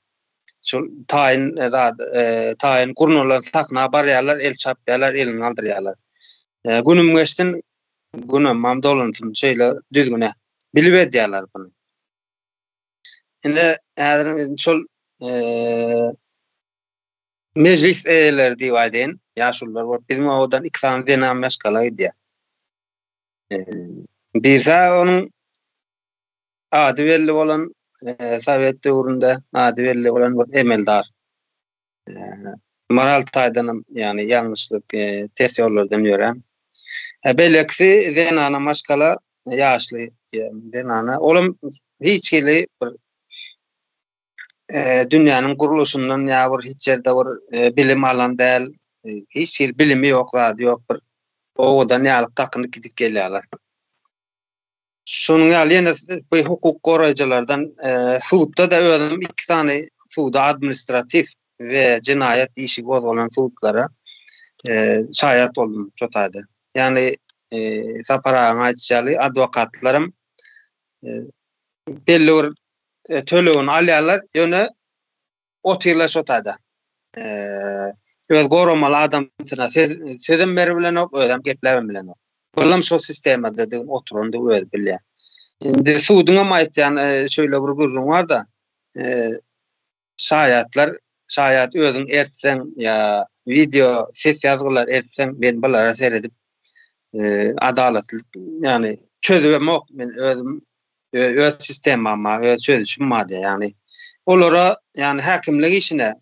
şol taýin gurnalar sakna barýarlar, el çapýarlar, elini aldyrýarlar. Günüm geçtin, günüm mam dolantym şeýle düzgüne bilip edýärler bunu. Ine häzir şol meclis eýeleri diýip aýdyn, ýaşullar bar. Bizim owadan 2 tane dena meşgala edýär. Birse onuň ady belli bolan Sovet döwründe ady belli bolan bir emeldar. Maral taýdanam, ýani ýalňyşlyk ters ýollardan ýörem. Belki denana maşgala ýaşly denana. Olam hiç hili bir dünýäniň guruluşundan ýa bir hiç ýerde bir bilim alan däl, hiç hil bilimi ýok, zady ýok bir owadan ýalyp takyny gidip gelýärler. Şonuň ýaly bu hukuk goraýjylardan suwda da özüm 2 tane suwda administratif we jinayet işi gozgulan suwdlara şaýat boldum çotady. Yani saparaň aýtjaly adwokatlarym belli bir tölegini alýarlar, ýöne otyrlar şotady. Öz goramaly adam sözüm beri bilen ok, özüm geplerim bilen ok. Bolam şo sistemada dedim oturanda öz bilýär. Indi suwdyňa aýtjan şöyle bir gurrun var da şaýat özüň ertseň ýa video ses ýazgylar etseň men bulara seredip adalatly ýani çözemok men özüm öz sistemama öz çözüşüm madde ýani olara ýani häkimlik işine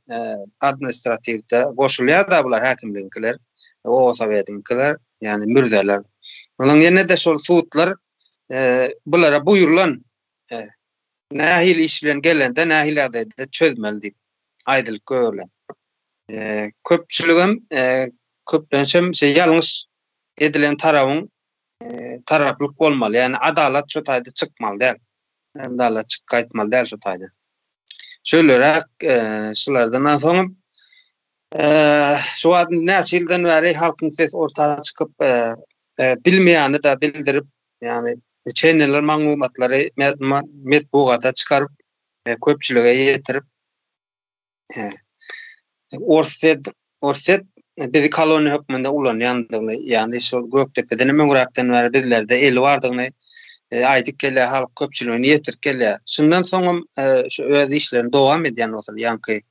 administrativde goşulýar da bular häkimlikler o Sowet'inkiler ýani mürzeler. Onuň ýene de şol suwtlar bulara buyurulan nähil iş bilen gelende nähil adada çözmeli diýip aýdylyk görülen. Köpçüligim köplenşem ýalňyş edilen tarabyň taraplyk bolmaly. Yani adalat şu taýda çykmaly däl. Adalat çykaýtmaly däl şu taýda. Şölerek şulardan soňam şu wagt näçe ýyldan beri halkyň ses ortaga çykyp bilmeýäni da bildirip yani çeneler maglumatlary metbuata çykaryp köpçülige ýetirip Orset bizi koloni hökmünde ulanýandygyny, ýani şol Göktepe'den Möňürakdan bäri bizlerde el bardygyny aýdyp gelýär, halk köpçüligini ýetirip gelýär. Şundan soňam şu öz işlerini dowam edýän bolsa, ýanky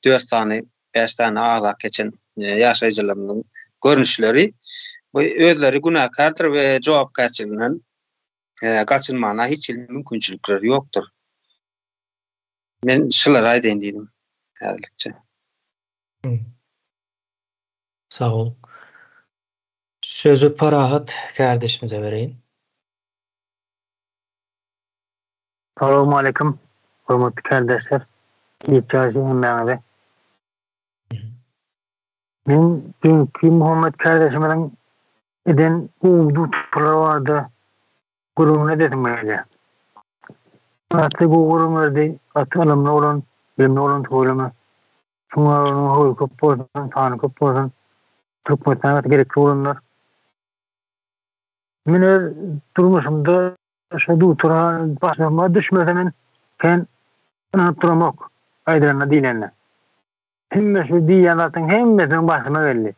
4 tane 5 tane aza geçen ýaşaýjylarymyň görnüşleri bu özleri günahkardyr we jogapkärçiliginden gaçynmana hiç mümkinçilikleri ýokdur. Men şulara aýdyn diýdim. Häzirlikçe. Sağ ol. Sözü Parahat kardeşimize vereyim. Assalamu alaikum. Hürmetli kardeşler. İhtiyacım var. Ben dünkü Muhammed kardeşimden eden uğdu tutuları vardı. Gururuna dedim böyle. Artık bu gururumda atı alımlı olan, bilimli olan tuğulama. Şunların huy kopozun, tanı kopozun. Türkmenistan gerekli olanlar. Mine durmuşumda şu tutura başıma düşmeden ben anlattırmak aydınına dilenle. Hem şu diyanatın hem de başıma geldi.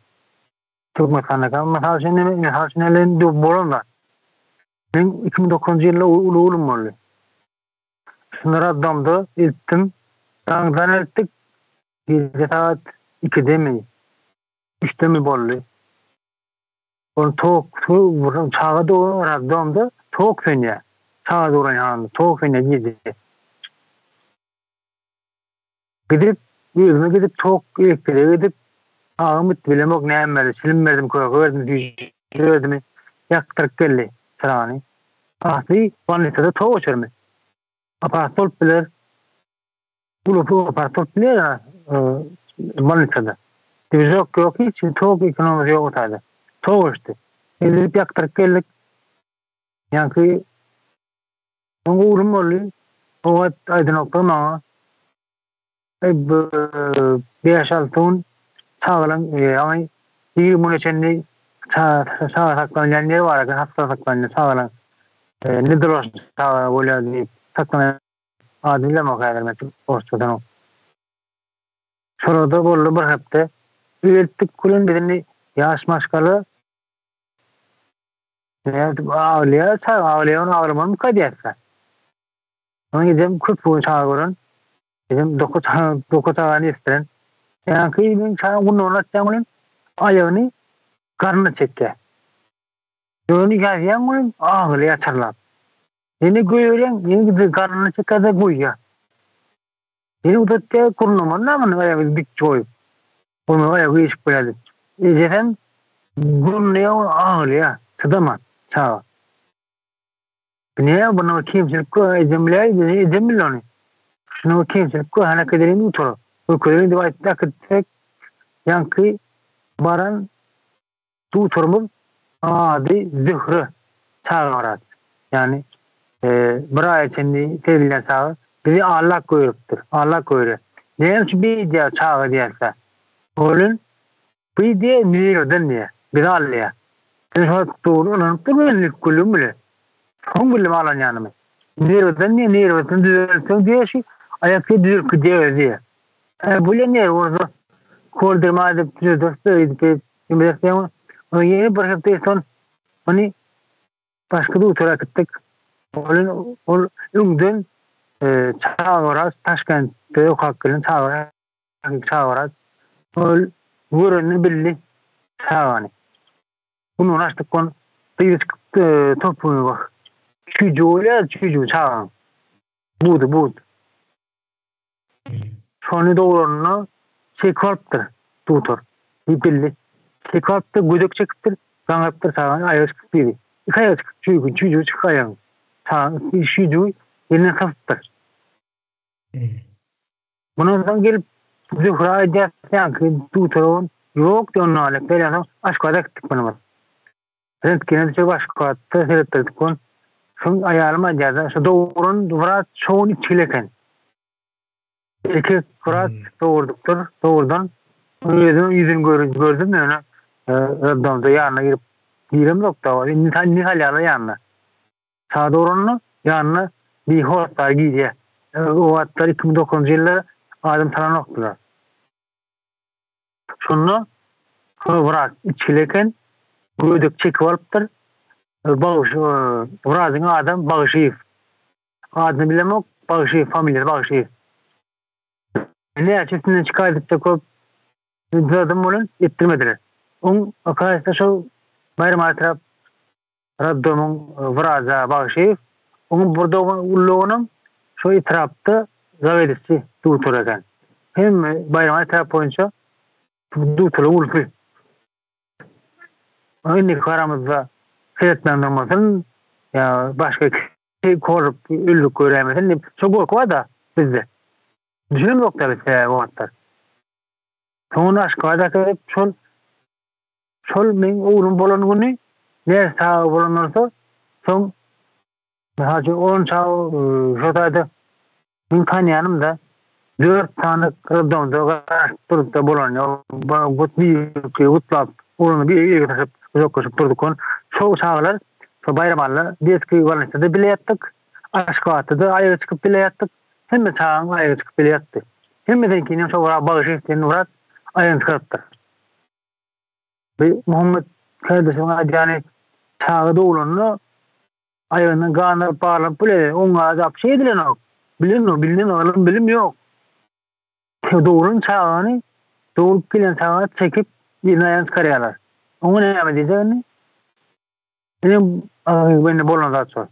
Türkmenistan'a kalma harcınelen de bolanlar. Ben 2009 yılında ulum oldu. Sınır adamda ilttim. Dağdan ettik. Gece saat 2'de mi? 3'te mi bolly? On tok çağa doğru adamda tok fenye. Çağa doğru yanında tok fenye gidi. Gidip tok ekleri gidip ağımıt bilemek neyemeli. Silinmerdim koyardım. Düşürdüm. Yaktırıp geldi. Sırani. Asli vanlitada tok uçurmu. Apastol bilir. Ulu apastol bilir ya. Vanlitada. Divizyon yok hiç. Tok ekonomisi yok otaydı. Tok işte. Gidip yaktırıp geldik. Yani onu uğrum oluyor. O aydın okudum ama 5-6 sağlan ay iyi muneçenli sağ saklanyan yer var, hasta saklanyan sağlan nedir o sağ böyle saklanan adıyla mı kaydırmak ortadan o Şurada bollu bir hepde. Üyettik kulun bedeni yaş maşkalı. Ağlıyor, çağ ağlıyor, onu ağlamam kadiyatsa. Onu gidem köpüğün çağırın. Gidem doku çağını istiren. Yani ki ben çağın bunu anlatacağım ayağını karnına çekke. Yolu geleceğim ağlıyor çarlar. Yeni görüyorum, yeni gidip karnına çekke de koyuyor. Yeni uzattı kurnumun namını ayağı dik çoğup. Onu ayağı iş koyadı. Zaten gurnuyor ağlıyor. Sıdama çağ. Ne bunu kimselik ko edemli onu. Şunu kimselik ko hana kaderini utoro. O kaderini de tek yankı baran tuturmul adi zührü çağırat. Yani bir ay içinde sevilen çağı bizi Allah koyuptur. Allah koyur. Neyim ki bir diye çağı diyerse. Olun bir diye nirden diye. Bir Allah'a. Sen doğru onun tümünlük kulüm bile. Son bilim alan yanıma. Nirden düzeltin diye şey ayakta düzül diye. Bu ne orada koldurma edip düzeltin. Şimdi o yeni bir hafta son hani başka da otura gittik. Olun ümdün çağıraz Taşkent'te hakkının çağıraz ol vurunu billi çağani. Bunu uğraştık kon bir topu bak. Çocuğu çağın. Budu. Şonu doğrunu korptur tutur. Bir billi. Korptur güdük çıktır. Ganaptır çağın ayağı çıktı. İkaya çıktı. Çocuğu çıkayın. Çağın çocuğu yerine kaptır. Bundan gelip Zühra edeceğiz ki tuturun yok diyor nalek. Böyle adam aşkada gittik bana. Rentgene de aşkada seyrettirdik kon. Son ayarıma geldi. Şu doğurun Fırat çoğun içileken. İki Fırat doğurdan yüzünü gördüm yani. Rabbimde yanına girip girim yok da var. Nihal yanına. Sağ doğrunun yanına bir hortlar gidiyor. O hatlar 2009 yılında Adem sana noktalar. Şunu bırak içileken gödük çekip alıptır. Bırakın adam bağışıyıf. Adını bilemok bağışıyıf. Familya bağışıyıf. Ne açısından çıkardık da koyup adam olun ettirmediler. Onun arkadaşlar şu bayram atraf Rabbim'in vıraza bağışıyıf. Onun burada ulluğunun şu itirafta zavedisi tuğturagan. Hem bayram atraf boyunca tuğturu ulfi. Aynı karamızda seyretmendirmesin ya başka korup üllük göremesin. Çok korku var da bizde. Düşünüm yok tabii o hatlar. Sonra aşkada kadar çol men oğlum bolan günü ne sağ bolan olsa son hacı 10 sağ şotaydı. Ben kanyanımda 4 tane kırdım da durup da bolan ya. Bu bir utlap onu bir taşıp yok durduk on. Çok sağlar bayramallar diyeski varlıkta da bile yattık. Aşkada da ayağa çıkıp bile yattık. Hem çağın ayağa çıkıp bile yattı. Hem de ki ne çok bağışı senin uğrat ayağını çıkarttı. Ve Muhammed kardeşim yani çağda olanı ayağını kanı bağlanıp bile ona azap şey edilen yok. Bilim yok. Doğrun çağını doğru gelen çağını çekip yine ayağını çıkarıyorlar. Onu ne diyeceğini benim beni bolan da sor.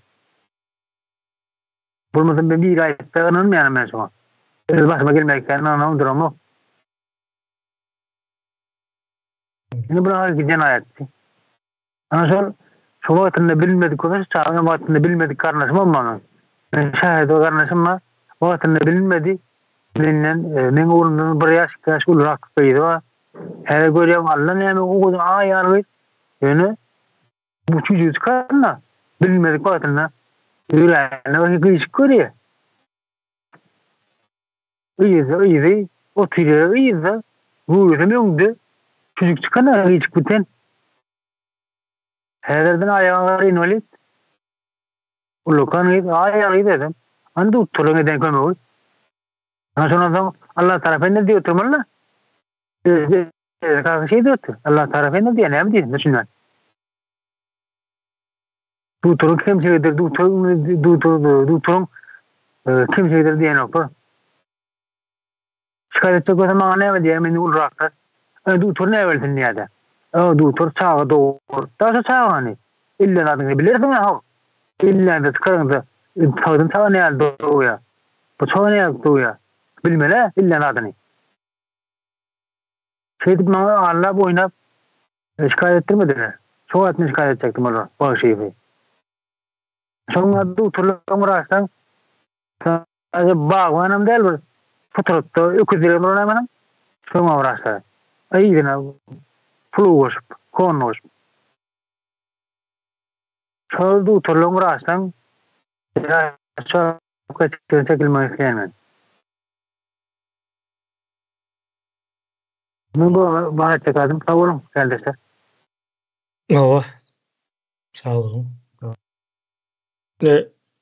Bulmasın ben bir ayette anılmayanım ben sonra. Başıma gelmekten anlamı durumu. Şimdi buna giden ayetti. Ama sonra şu vaktinde bilmedik o kadar çağın vaktinde bilmedik kardeşim ama şahit o kardeşim ama vaktinde bilmedi bilinen men oğlunun bir yaş olarak koydu. Her görüyorum Allah ne o kadar ayarlı yani bu çocuğu çıkarına bilmedik vaktinde yüreğine o hiç görüyor. İyi oturuyor iyi bu yüzden çocuk çıkana hiç biten herden ayağları invalid lokan hiç ayağları dedim andu oturun eden koymuyor sonra Allah tarafından diyor oturmalı Kalkı şey diyor. Allah tarafından diye ne diyeyim düşünün. Duturun kim şeydir? Duturun kim şeydir diye nokta. Şikayet edecek olsa bana ne diye beni uğraştı. Dutur ne versin diye de. Dutur sağa doğru. Daha sağa hani. İlla adını bilirsin ya. İlla da çıkarınca sağdan sağa ne aldı ya. Bu sağa ne aldı ya. Bilmele illa adını. Şeydi bana Allah oynap şikayet ettirmediler. Çok etmiş şikayet edecektim onu. O şeyi. Sonra duturla uğraştan bağvanım değil mi? Fotoğrafta öküzlerim oynamadım. Sonra uğraştı. Ayydın pulu koşup, kon koşup. Sonra duturla uğraştan çok çekilmek isteyen. Ben bu bana çekerdim. Sağ olun kardeşler. Sağ olun.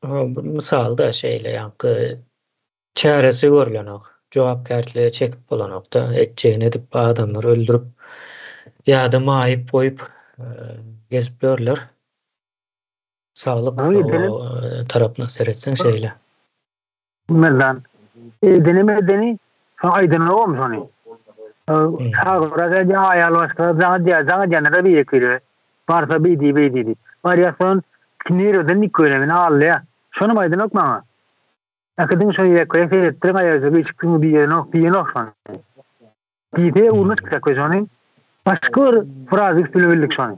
Bu misalda şeyle yankı çaresi görülenok. Cevapkärçiliğe çekip bolanokda etçeğini edip adamları öldürüp ya da mayıp koyup gezip görürler. Sağlık o tarafına seyretsen şeyle. Merdan. Deneme sonra aydın olmuş onu. Sağlıkta ayal başka zaten canlara bir ekiliyor. Varsa bir. Var ya son kinero da Nikola'nın ağlaya. Şunu aydın yok mu? Akadın şöyle koyuyor. Tırmaya çıkıyor bir nok sonra. Bir de onu çıkacak sonra. Başka fraze üstülebildik sonra.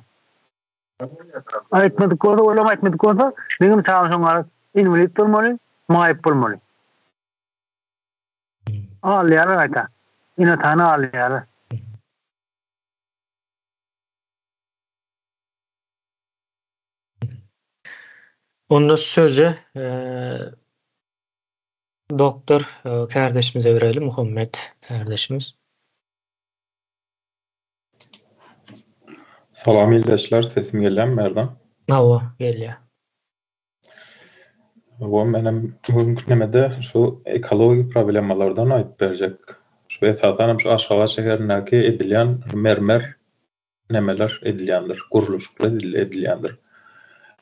Aytmadık orada, oylama aytmadık orada. Benim sağım sonra invalid olmalı, mayıp olmalı. Ağlayalar ayta. Yine tane ağlayalar. Onda sözü doktor kardeşimize verelim. Muhammed kardeşimiz. Salam ildeşler, sesim gelýän merdan. Gelýär. Bu menem bugünkü nemede şu ekologik problemalardan aýdyp berjek. Şu esasen şu aşgabat şäherindäki edilýän mermer nemeler edilýändir, guruluşlar edilýändir.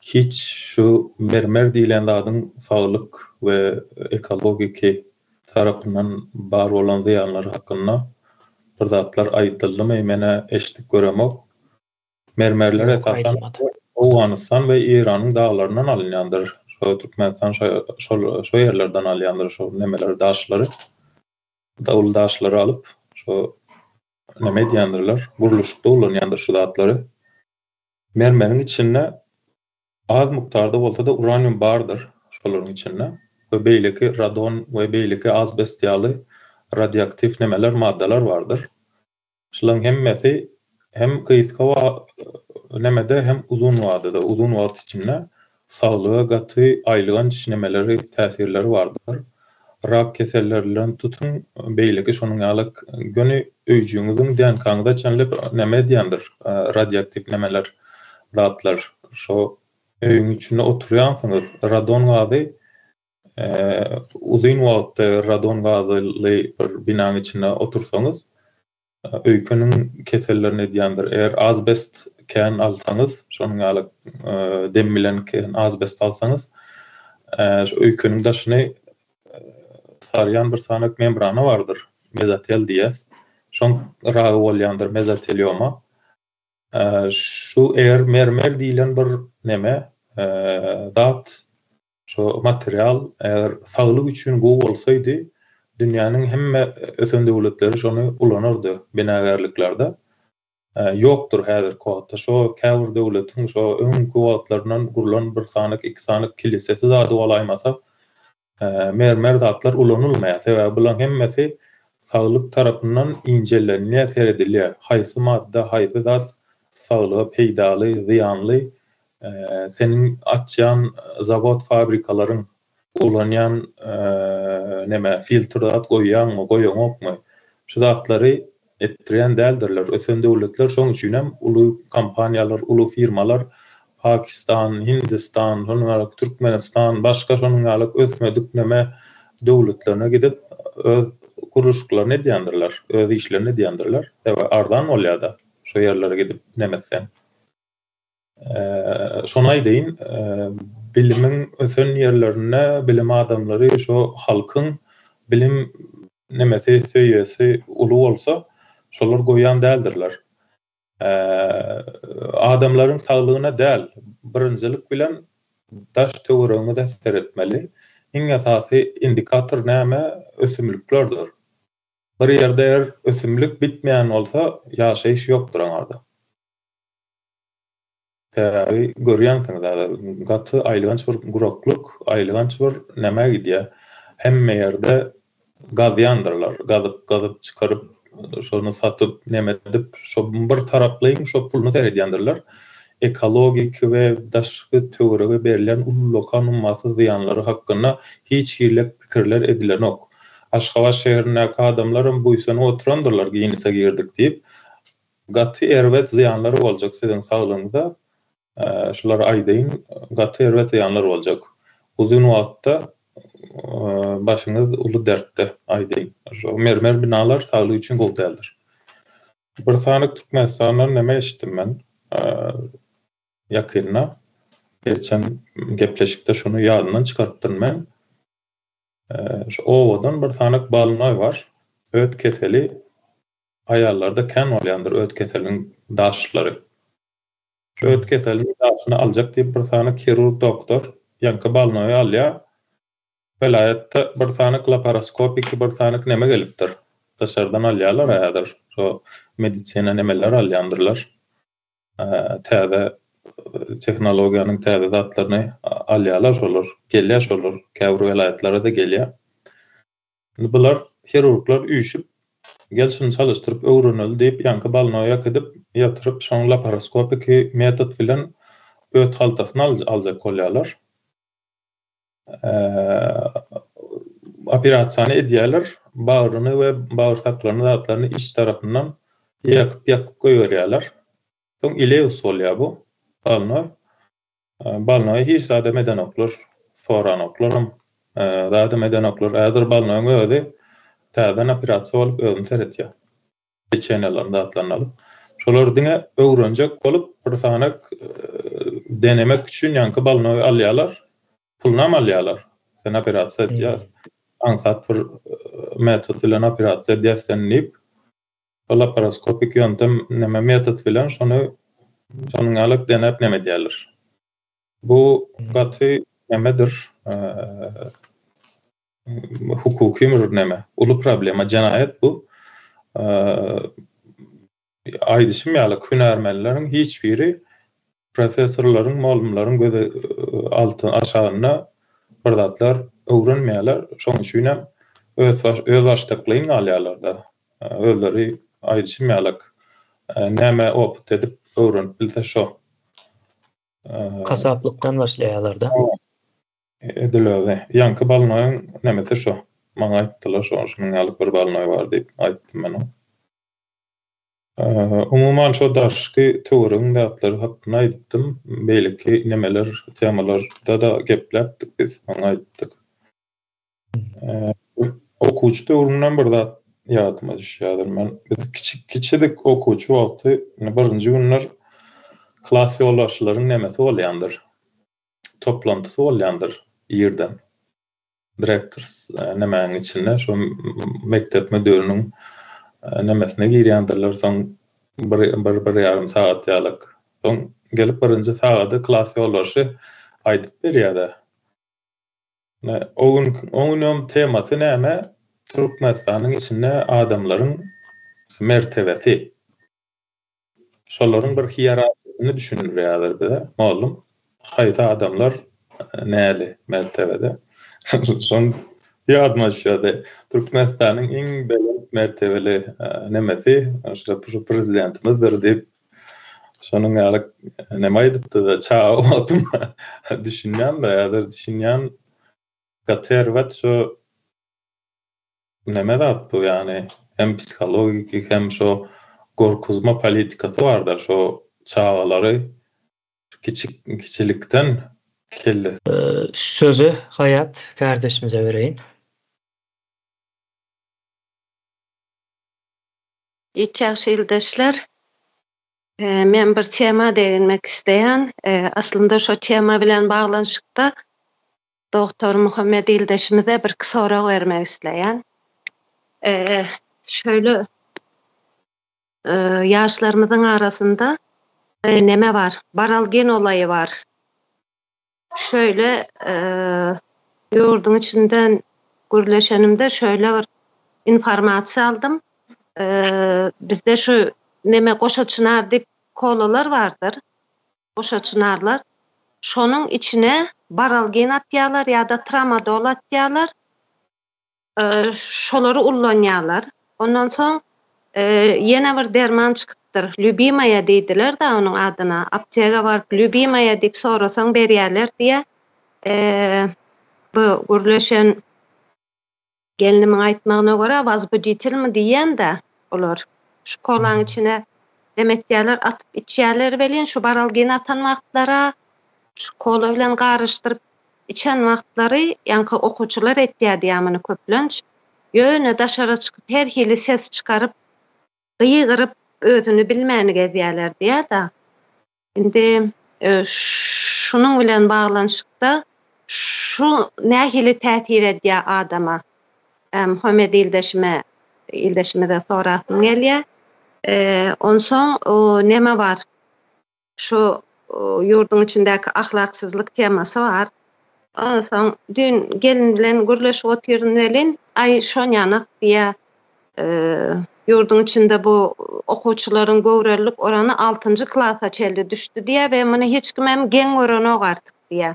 Hiç şu mermer diýilen zadyň saglyk we ekologiki tarapyndan bar bolan ziýanlary hakynda bir zatlar aýdyldymy mene eşitip göremok. Mermerler esasen Awganistan we Iranyň daglaryndan alınýandyr. Şu Türkmenistan şu yerlerden alýandyr şu nemeler daşlary. Dawul daşlary alyp şu neme diýendirler? Guruluşda ulanýandyr şu zatlary. Mermeriň içinde az miktarda bolsa da uranyum bardyr şolaryň içinde. We beýleki radon we beýleki azbest ýaly radioaktif nemeler maddalar bardyr. Şolaryň hemmesi hem kıyıska nemede hem uzun vadede, uzun vaat içinde sağlığa gatı aýlygan işlemeleri, täsirleri vardır. Rak kesellerden tutun beýleki şonuň ýalyk göni öýjüňiziň DNK-ňyzda çenlip neme diýendir, radioaktif nemeler, zatlar. Şo öýüň içinde oturýansyňyz, radon gazy uzun wagtda radon gazyly bir binaň içinde otursaňyz öýküniň kesellerine diýendir. Eger azbest kän alsaňyz, şonuň ýalyk dem bilen kän azbest alsaňyz, öýküniň daşyny sarýan bir sanak membrana bardyr. Mezotel diýäs. Şoň ragy bolýandyr mezotelioma. Şu eger mermer diýilen bir neme, zat, şu material eger saglyk üçin gowy bolsaydy, dünýäniň hemme ösen döwletleri şonu ulanyrdy binagerliklerde. Yoktur häzir wagtda şo käbir döwletiň şo öňkü wagtlaryndan gurulan bir sanak, iki sanak kilisesi zady bolaýmasa, mermer zatlar ulanylmaýar. Sebäbi bulan hemmesi saglyk tarapyndan injelenýär, seredilýär. Haýsy madda, haýsy zat saglyga peýdaly, ziýanly, senin açýan zawod fabrikalaryň ulanýan neme filtrat goýýanokmy şu zatlary etdirýän däldirler. Ösen döwletler şoň üçin hem uly kompaniýalar, uly firmalar Pakistan, Hindistan, şonuň Türkmenistan, başga şonuň ýalyk ösmedik neme döwletlerine gidip öz kuruluşlar ne diýendirler, öz işlerini diýendirler. Ardan bolýar-da şu yerlere gidip nemesen. Şonay deyin, bilimin ösen yerlerine bilim adamları şu halkın bilim nemesi seviyesi ulu olsa şolar goýan däldirler. Adamların sağlığına däl, birinjilik bilen daş töwereğine de seretmeli. Iň asasy indikator näme? Ösümliklerdir. Bir ýerde eger ösümlik bitmeýän bolsa, ýaşaýyş ýokdur aňarda. Täbi görýänsiňiz, gaty aýlygynç bir gurukluk, aýlygynç bir näme gidýär. Hemme ýerde gazýandyrlar, gazyp çykaryp, şonu satyp, näme edip, şo bir taraplyň şo pulny seredýändirler. Ekologik we daşky töwerege berilen ullukan ummasy ziyanlary hakynda hiç hirlek pikirler edilenok. Aşgabat şehrindäki adamlar bu ýysyna oturandyrlar, giňise girdik diýip, gaty erwet ziyanlary boljak siziň saglygyňyza. Şular aýdaýyn gaty erwet ziyanlary boljak. Uzun wagtda başyňyz uly dertde aýdaýyn. Şo mermer binalar saglyk üçin gowy däldir. Bir sanyk Türkmenistandan näme eşitdim men? Yakynna geçen gepleşikde şunu ýadyndan çykartdym men. Şu owadan bir sanyk balnoy var. Öt keseli ayarlarda ken bolýandyr öt keseliň daşlary. Öt keseliň daşyny aljak diýip bir sanyk kirurg doktor ýanky balnoy alýar. Velayetde bir sanyk laparoskopik bir sanyk näme gelipdir. Dışardan alýarlar ýa-da şu medisina nämeler alýandyrlar. Täze teknologiýanyň täze zatlaryny alýarlar şolar, gelýär şolar, käwr welaýetlara da gelýär. Bular kirurglar üýşüp, gelşini çalıştyryp öwreneli diýip ýanky balnoýa gidip ýatyryp şoň laparoskopik metod bilen öt haltasyny aljak bolýarlar. Operasiýany edýärler, bagyryny we bagyrsaklaryny zatlaryny iç tarapyndan ýakyp goýberýärler. Soň ileus bolýar bu balnoy. Balnoy hiç zada medenoklar, soranoklar, zada medenoklar. Äzer balnoyň özi täzeden operasiýa bolup özüni seretýär. Geçenlerden zatlaryny alyp. Şolar diňe öwrenjek bolup bir sanyk denemek üçin ýanky balnoy alýarlar. Pulnam alýarlar. Sen operasiýa edýär. Ansat bir metod bilen operasiýa edýärsenip, laparoskopik ýöntem näme metod bilen şonu alyp denep näme diýerler. Bu gaty nämedir? Hukuky näme? Uly problema, janaýat bu. Aýdyşym ýaly hünärmenleriň hiç biri professorlaryň, malumlaryň gözi altyn aşagyna bir zatlar öwrenmeýärler. Şoň üçin hem öz başlyklygyny alýarlar-da. Özleri aýdyşym ýaly näme oput edip öwrenip bilse şo. Kasaplykdan başlaýarlar-da. Edilýär. Ýanky balnoýyň nämesi şo. Maňa aýtdylar şonuň alyp bir balnoý bar diýip aýtdym men. Umuman şo daşky töweregiň datlary hakynda aýtdym. Beýleki nemeler, temalarda da gepläpdik biz, maňa aýtdyk. Okuwçy töwereginden bir zat ýadyma düşýärdir men. Biz kiçik okuwçy wagty birinji günler klas ýoldaşlaryň nemesi bolýandyr. Toplantysı bolýandyr ýerden. Direktors nemäň içinde şo mektep müdüriniň nemesine girýändirler, soň bir ýarym saat ýalyk. Soň gelip birinji sagady klas ýoldaşy aýdyp berýär-de. Oňun temasy näme? Türkmenistanyň içinde adamlaryň mertebesi. Şolaryň bir hiyerarkiýasyny düşünýärler bize. Malum, haýta adamlar näli mertebede. Soň ýadyma düşýärdi. Türkmenistanyň iň belem mertebeli nemesi, şo prezidentimizdir diýip şonuň ýaly näme aýdypdy da çao atym düşünýän ýa-da düşünýän gaterwet şo näme zat bu ýani hem psikologik hem şo gorkuzma politikasy barda şo çağalary kiçilikden keldi. Sözü Hayat kardeşimize vereyim. Ýaşy ýyldaşlar, men bir tema değinmek isteýän, aslında şo tema bilen baglanşykda Doktor Muhammed ýyldaşymyza bir sorak bermek isleýän. Şöyle ýaşlarymyzyň arasynda neme var? Baralgen olayı var. Şöyle ýurdun içinden gürleşenimde şöyle bir informasiýa aldım. Bizde şu neme goşa çınar dip kolalar vardır. Goşa çınarlar. Şonun içine baralgen atýarlar ýa-da tramadol atýarlar. Şolary ullanýarlar. Ondan soň ýene bir derman çykypdyr. Lübimaya diýdiler da onuň adyna. Aptega baryp lübimaya dip sorasaň berýärler diýe. Bu gürleşen gelinimin aýtmagyna görä vazbuditil mi diýen de olar. Şu kolaň içine demekdäler atyp içýärler bilen şu baralgen atan wagtlara şu kola bilen garışdyryp içen wagtlary ýa-ni okuwçylar etýär diýämini köplenç. Ýöne daşara çykyp her hili ses çykaryp gyýgyryp özüni bilmäni gezýärler diýär da. Indi şunun bilen baglanşykda şu nähili täsir edýär adama. Muhammed ýyldaşyma da soratym gelýär. Onsoň neme var? Şu ýurdun içindäki ahlaksyzlyk temasy var. Onsoň dün gelin bilen gürleşip oturyn welin ay şonýanyk diýe ýurdun içinde bu okuwçylaryň göwrelik orany 6-njy klasa çeldi düşdi diýe we muny hiç kim hem geň görenok artyk diýe.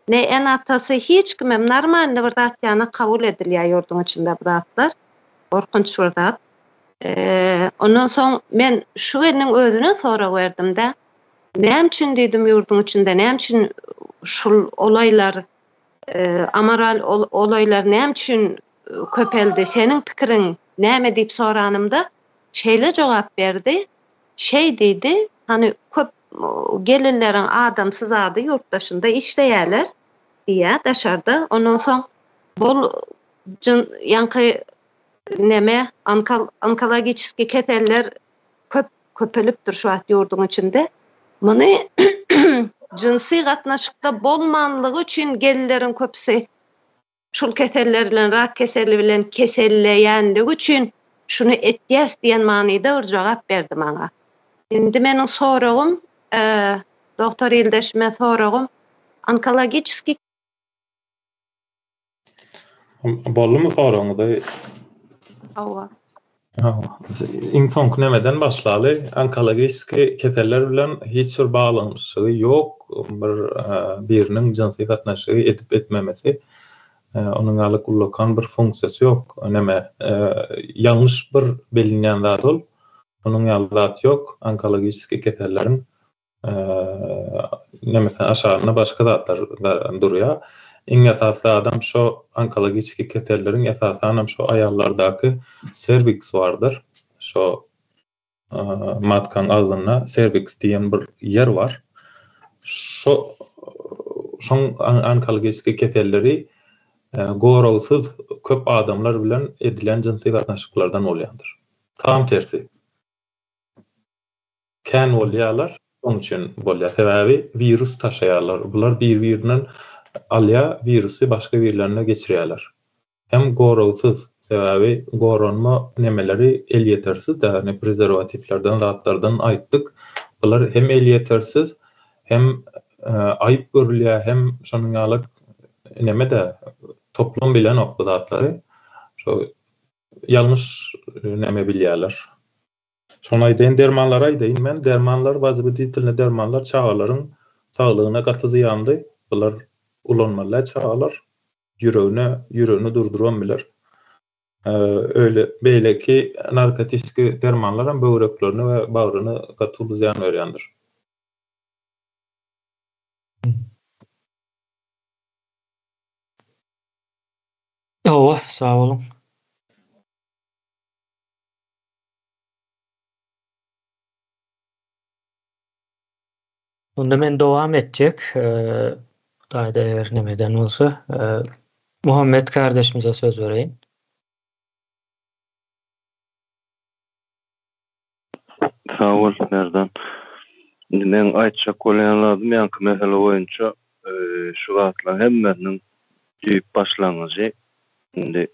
Ne en atası hiç kim hem normalny bir zat ýany kabul edilýär ýurdun içinde bu zatlar. Korkunç bir zat. Ondan soň men şu weliniň özüne sorak berdim de. Näme üçin diýdim ýurdun içinde, näme üçin şul olaylar, amoral olaylar näme üçin köpeldi? Seniň pikiriň näme diýip soranymda şeýle jogap berdi. Şey diýdi, hani köp gelinleriň adamsyz ady ýurtdaşynda işleýärler diýe daşarda. Ondan soň bol ýanky neme onkologik keteller köpelipdir şu wagt ýurdun içinde. Muny jinsi gatnaşykda bolmanlygy üçin gelinleriň köpüsi şul keteller bilen rak keseli bilen keselleýänligi üçin şunu etýäs diýen manyda bir jogap berdi maňa. Indi meniň soragym doktor ýyldaşyma soragym onkologik Bollumy soraňyzda? Awa. Iň soňky nemeden başlaly? Onkologik keteller bilen hiç bir baglanşygy ýok. Biriniň jinsi gatnaşygy edip etmemesi. Onun alyk ullakan bir funksiyasy ýok. Neme ýalňyş bir bilinýän zat ol. Onun ýalňyş ýok. Onkologik ketelleriň nemesen aşagyna başga zatlar durýar. Iň esasy adam şo onkologik ketelleriň esasy şo aýallardaky cervix bardyr. Şo matkaň aldyna cervix diýen bir yer bar. Şoň onkologik ketelleri gorawsyz köp adamlar bilen edilen jinsi gatnaşyklardan bolýandyr. Tam tersi. Kän bolýarlar, onuň üçin bolýar. Sebäbi virus taşaýarlar. Bular bir-birinden alýa virusy başga birlerine geçirýärler. Hem gorawsyz, sebäbi goranma nemeleri el ýetersiz da, ne prezerwatiflerden, zatlardan aýtdyk. Bular hem el ýetersiz, hem aýyp görülýär, hem şonuň ýaly nemede toplum bilen ok zatlary şo ýalňyş neme bilýärler. Şoňa aýdyn dermanlara aýdyn men dermanlar vazibetitilne dermanlar çağalaryň saglygyna gaty zyýandy. Bular ulanmalar çağalar ýüregini durduran biler. Öyle beýleki narkotik dermanlar hem böwreklerini we bagryny gaty zyýan berýändir. Owa, sağ olun. Onda men dowam etjek. Daýda eger nemeden bolsa, Muhammed kardeşimize söz vereyim. Sağ ol Merdan. Men aýtjak bolýanlarym ýanky mesele boýunça şu wagtlar hemmeriniň ýyp başlangyjy. Indi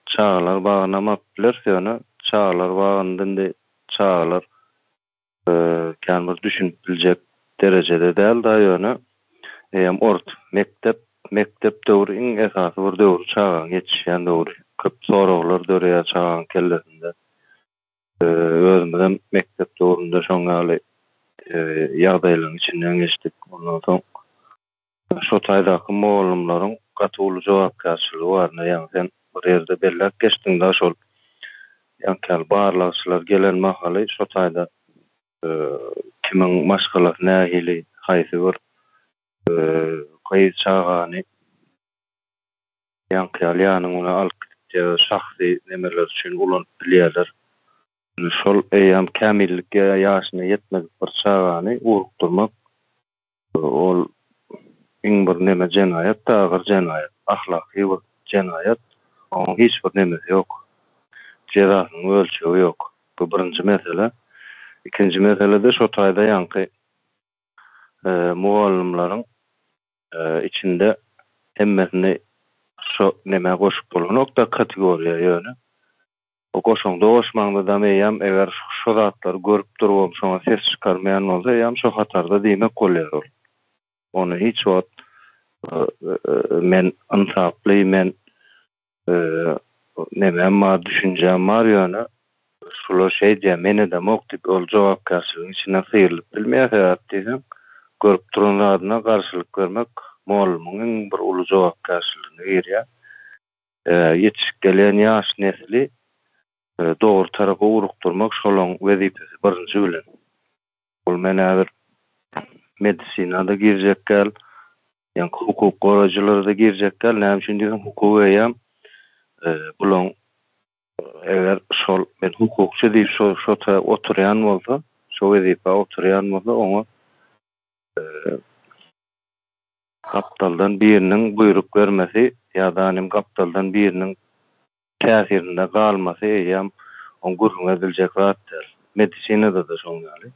çağlar bagnamapdylar, ýöne çağlar bagandyndy, çağlar kändir düşünip biljek derejede däl da ýöne mektep döwrü iň esasy bir döwrü çağan geçişýän döwrü. Köp soraglar döreýär çağan kellerinde. Özümden mektep döwründe şoňaly ýagdaýlaryň içinden geçdik. Ondan soň şu taýdaky moğolumlaryň gatyly jogapkärçiligi barna ýa sen bir ýerde bellek geçdiň da şol ýa-da barlagçylar gelen mahaly şu taýda kimiň maşgalak nähili haýsy bir gaýy çağany ýa-da ona alyp şahsy nemeler üçin ulan bilýärler. Şol eýam kämillikge ýaşyna ýetmez bir çağany urukdurmak ol iň bir neme jenaýat, taýyr jenaýat, ahlaky bir jenaýat, onuň hiç bir nemesi ýok. Jezasynyň ölçegi ýok. Bu birinji mesele. Ikinji mesele de şu taýda ýanky mugallimlaryň içinde hemmesini şu neme goşup bolan nokta kategoriýa ýöne. O goşuňda goşmaňda da meýam eger şu zatlar görüp durýar, şoňa ses çykarmaýan bolsa, ýam şu hatarda diýmek bolýar. Onu hiç wagt men ansaply, men nemem ma düşünjem bar ýöne şular şey diýär, meni de moktyp ol jogapkärçiligiň içinden syýrylyp bilmeýär diýsem, görüp duranlaryna garşylyk görmek moğolumyň bir uly jogapkärçiligine girýär. Ýetişip gelen ýaş nesli dogry tarapy urukdurmak şolaň wezipesi birinji bilen. Ol mene bir medisinada girjek gel, ýa-ni hukuk goraýjylary da girjek gel. Näme üçin diýsem, hukuk eýam bulan eger şol men hukukçy diýip şo oturýan bolsa, şo wezipe oturýan bolsa, oňa kaptaldan biriniň buyruk bermesi ýa-da kaptaldan biriniň täsirinde galmasy eýam on gurruna biljek zatlar. Medisinada da şoňaly.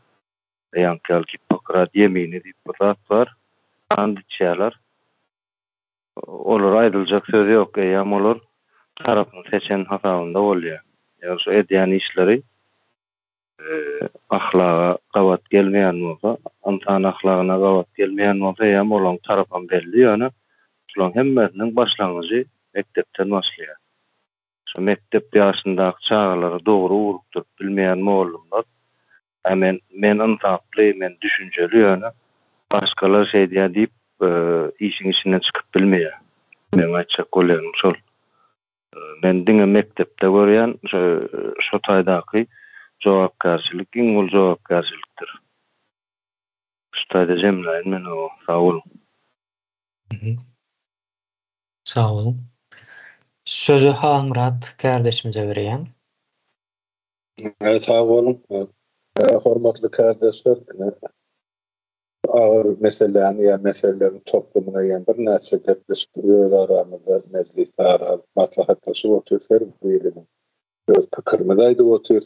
Ýa-ni Hippokrat ýemini diýip bir zat bar. Andyçýarlar. Olar aýdyljak söz ýok, eýam olar tarapyny seçen hasabynda bolýar. Ýa şu edýän işleri ahlaga gawat gelmeýän bolsa, insan ahlagyna gawat gelmeýän bolsa, ýa olaň tarapyn belli ýöne şolaň hemmesiniň başlangyjy mektepden başlaýar. Şu mektep ýaşyndaky çağlary dogry urukdurup bilmeýän moğolumlar men ansaply, men düşünjeli ýöne başgalar şey diýip işin içinden çykyp bilmeýär. Men aýtjak bolýan şol. Men diňe mektepde görýän şu taýdaky jogapkärçilik iň ul jogapkärçilikdir. Şu taýda jemläýin men o. Sağ olun. Sağ olun. Sözü Halmurat kardeşimize berýän. Sağ olun. Hormatly kardeşler, ağır meselelerin toplumuna bir näçe dertleşdiriyor aramızda meclisler, maslahatlaşyp oturýar birini. Öz pikirimi aýdyp otur.